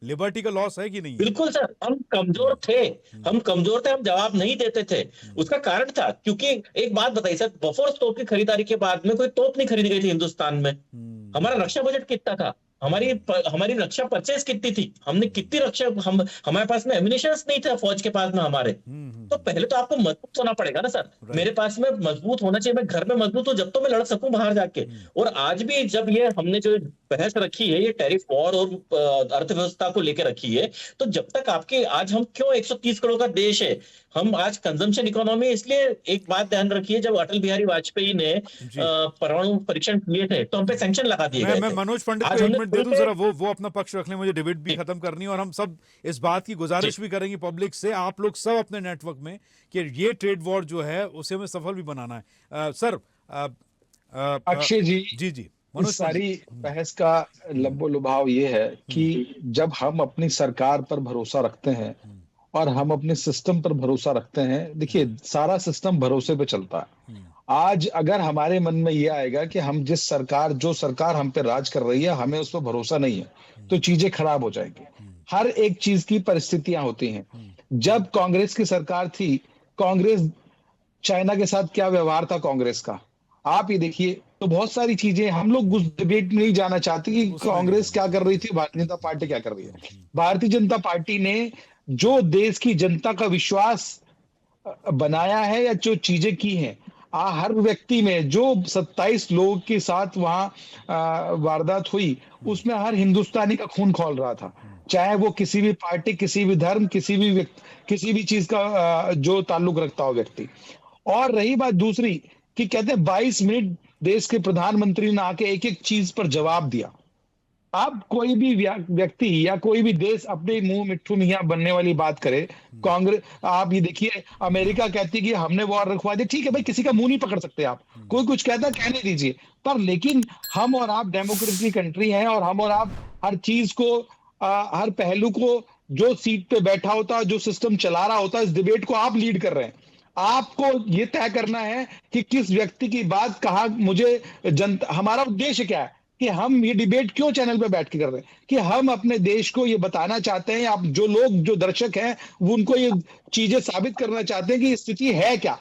Speaker 1: लिबर्टी का लॉस है कि नहीं?
Speaker 11: बिल्कुल सर, हम कमजोर थे, हम जवाब नहीं देते थे। उसका कारण था, क्योंकि एक बात बताइए सर, बफोर्स तोप की खरीदारी के बाद में कोई तोप नहीं खरीदी गई थी हिंदुस्तान में। हमारा रक्षा बजट कितना था, हमारी रक्षा परचेज कितनी थी, हमने कितनी रक्षा, हमारे पास में एम्युनिशंस नहीं था फौज के पास में हमारे। तो पहले तो आपको मजबूत होना पड़ेगा ना सर, मेरे पास में मजबूत होना चाहिए, मैं घर में मजबूत हूं जब तो मैं लड़ सकूं बाहर जाके। और आज भी जब ये हमने जो बहस रखी है, ये टैरिफ वॉर और अर्थव्यवस्था को लेकर रखी है, तो जब तक आपके, आज हम क्यों 130 करोड़ का देश है, हम आज कंजम्पशन इकोनॉमी, इसलिए एक बात ध्यान रखिए, जब अटल बिहारी वाजपेयी ने परमाणु परीक्षण किए थे तो हम पे सैंक्शन लगा दिए गए।
Speaker 1: मैं मनोज पंडित को 1 मिनट दे दूं जरा, वो अपना पक्ष रख लें, मुझे डिबेट भी खत्म करनी है, और हम सब इस बात की गुजारिश भी करेंगे पब्लिक से, आप लोग सब अपने नेटवर्क में, कि ये ट्रेड वॉर जो है उसे हमें सफल भी बनाना है। सर
Speaker 13: अक्षय जी,
Speaker 1: जी
Speaker 13: इस सारी बहस का लब्बो लुभाव ये है कि जब हम अपनी सरकार पर भरोसा रखते हैं और हम अपने सिस्टम पर भरोसा रखते हैं, देखिए सारा सिस्टम भरोसे पे चलता है। आज अगर हमारे मन में ये आएगा कि हम जो सरकार हम पे राज कर रही है, हमें उस पर भरोसा नहीं है, तो चीजें खराब हो जाएंगी। हर एक चीज की परिस्थितियां होती हैं। जब कांग्रेस की सरकार थी, चाइना के साथ क्या व्यवहार था कांग्रेस का, आप ये देखिए। तो बहुत सारी चीजें, हम लोग उस डिबेट में नहीं जाना चाहते कि कांग्रेस क्या कर रही थी, भारतीय जनता पार्टी क्या कर रही है। भारतीय जनता पार्टी ने जो देश की जनता का विश्वास बनाया है या जो चीजें की हैं, हर व्यक्ति में, जो 27 लोगों के साथ वहां वारदात हुई, उसमें हर हिंदुस्तानी का खून खौल रहा था, चाहे वो किसी भी पार्टी, किसी भी धर्म, किसी भी चीज का जो ताल्लुक रखता हो व्यक्ति। और रही बात दूसरी कि कहते हैं 22 मिनट देश के प्रधानमंत्री ने आके एक एक चीज पर जवाब दिया। अब कोई भी व्यक्ति या कोई भी देश अपने मुंह मिट्ठू मियां बनने वाली बात करे, कांग्रेस, आप ये देखिए, अमेरिका कहती है कि हमने वॉर रखवा दी, ठीक है भाई, किसी का मुंह नहीं पकड़ सकते आप, कोई कुछ कहता है कहने दीजिए, पर लेकिन हम और आप डेमोक्रेटिक कंट्री हैं, और हम और आप हर चीज को, हर पहलू को, जो सीट पे बैठा होता है, जो सिस्टम चला रहा होता है, इस डिबेट को आप लीड कर रहे हैं। आपको ये तय करना है कि किस व्यक्ति की बात कहा, मुझे जनता, हमारा उद्देश्य क्या है, कि हम ये डिबेट क्यों चैनल पे बैठ के कर रहे हैं, कि हम अपने देश को ये बताना चाहते हैं, आप जो लोग, जो दर्शक हैं, वो उनको ये चीजें साबित करना चाहते हैं कि स्थिति है क्या।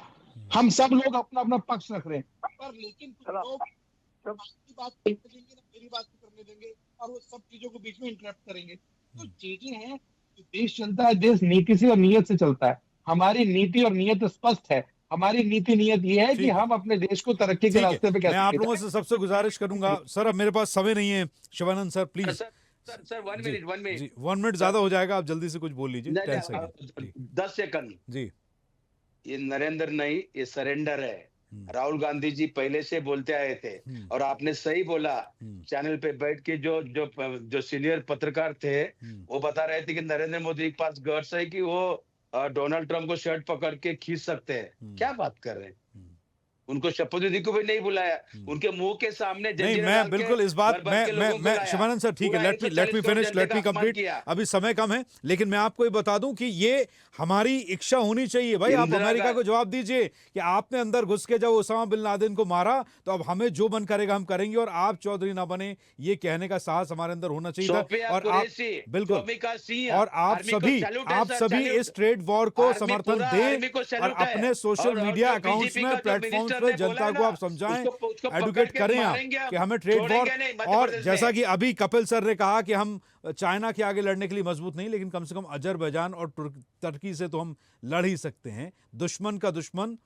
Speaker 13: हम सब लोग अपना अपना पक्ष रख रहे हैं, पर लेकिन लोग आपकी बात करने देंगे, मेरी बात करने देंगे, और वो सब चीजों को बीच में इंटरप्ट करेंगे। तो चीजें हैं, देश चलता है, देश नीति से और नियत से चलता है। हमारी नीति और नियत स्पष्ट है। हमारी नीति नियत ये है कि हम अपने देश को तरक्की के रास्ते पे कैसे,
Speaker 1: मैं आप लोगों से सबसे गुजारिश करूंगा सर, अब मेरे पास समय नहीं है, Shivanand sir please.
Speaker 12: Sir 1
Speaker 1: minute ज्यादा हो जाएगा, आप जल्दी से कुछ बोल लीजिए।
Speaker 12: 10 सेकंड
Speaker 1: जी।
Speaker 12: ये नरेंद्र नहीं, ये सरेंडर है। राहुल गांधी जी पहले से बोलते आए थे, और आपने सही बोला, चैनल पे बैठ के जो सीनियर पत्रकार थे, वो बता रहे थे कि नरेंद्र मोदी के पास गट्स है कि वो डोनाल्ड ट्रंप को शर्ट पकड़ के खींच सकते हैं। क्या बात कर रहे हैं? उनको शपथ विधि को भी नहीं बुलाया, उनके मुंह के सामने
Speaker 1: नहीं, मैं बिल्कुल इस बात मैं शिवानंद सर ठीक है, let me finish, let me complete, अभी समय कम है, लेकिन मैं आपको ये बता दूं कि ये हमारी इच्छा होनी चाहिए भाई। आप अमेरिका को जवाब दीजिए कि आपने अंदर घुस के जब ओसामा बिन लादेन को मारा, तो अब हमें जो मन करेगा हम करेंगे, और आप चौधरी ना बने, ये कहने का साहस हमारे अंदर होना चाहिए था। और आप बिल्कुल, और आप सभी इस ट्रेड वॉर को समर्थन दें, और अपने सोशल मीडिया अकाउंट्स में, प्लेटफॉर्म पे जनता को आप समझाएं, एडुकेट करें आप कि हमें ट्रेड वॉर, और जैसा कि अभी कपिल सर ने कहा कि हम चाइना के आगे लड़ने के लिए मजबूत नहीं, लेकिन कम से कम अजरबैजान और तुर्की से तो हम लड़ ही सकते हैं। दुश्मन का दुश्मन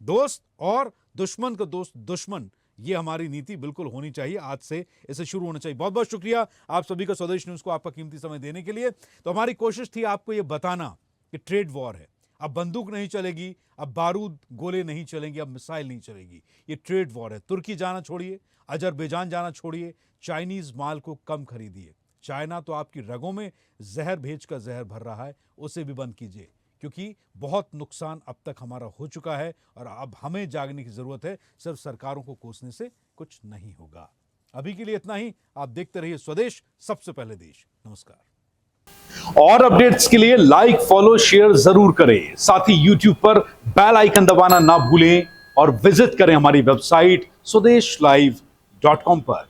Speaker 1: दोस्त और दुश्मन का दोस्त दुश्मन, ये हमारी नीति बिल्कुल होनी चाहिए, आज से इसे शुरू होना चाहिए। बहुत बहुत शुक्रिया आप सभी का स्वदेश न्यूज को आपका कीमती समय देने के लिए। तो हमारी कोशिश थी आपको ये बताना कि ट्रेड वॉर है, अब बंदूक नहीं चलेगी, अब बारूद गोले नहीं चलेंगे, अब मिसाइल नहीं चलेगी, ये ट्रेड वॉर है। तुर्की जाना छोड़िए, अजरबैजान जाना छोड़िए, चाइनीज माल को कम खरीदिए। चाइना तो आपकी रगों में जहर भेज कर जहर भर रहा है, उसे भी बंद कीजिए, क्योंकि बहुत नुकसान अब तक हमारा हो चुका है और अब हमें जागने की जरूरत है। सिर्फ सरकारों को कोसने से कुछ नहीं होगा। अभी के लिए इतना ही। आप देखते रहिए स्वदेश, सबसे पहले देश। नमस्कार। और अपडेट्स के लिए लाइक, फॉलो, शेयर जरूर करें। साथ ही यूट्यूब पर बेल आइकन दबाना ना भूलें और विजिट करें हमारी वेबसाइट swedeshlive.com पर।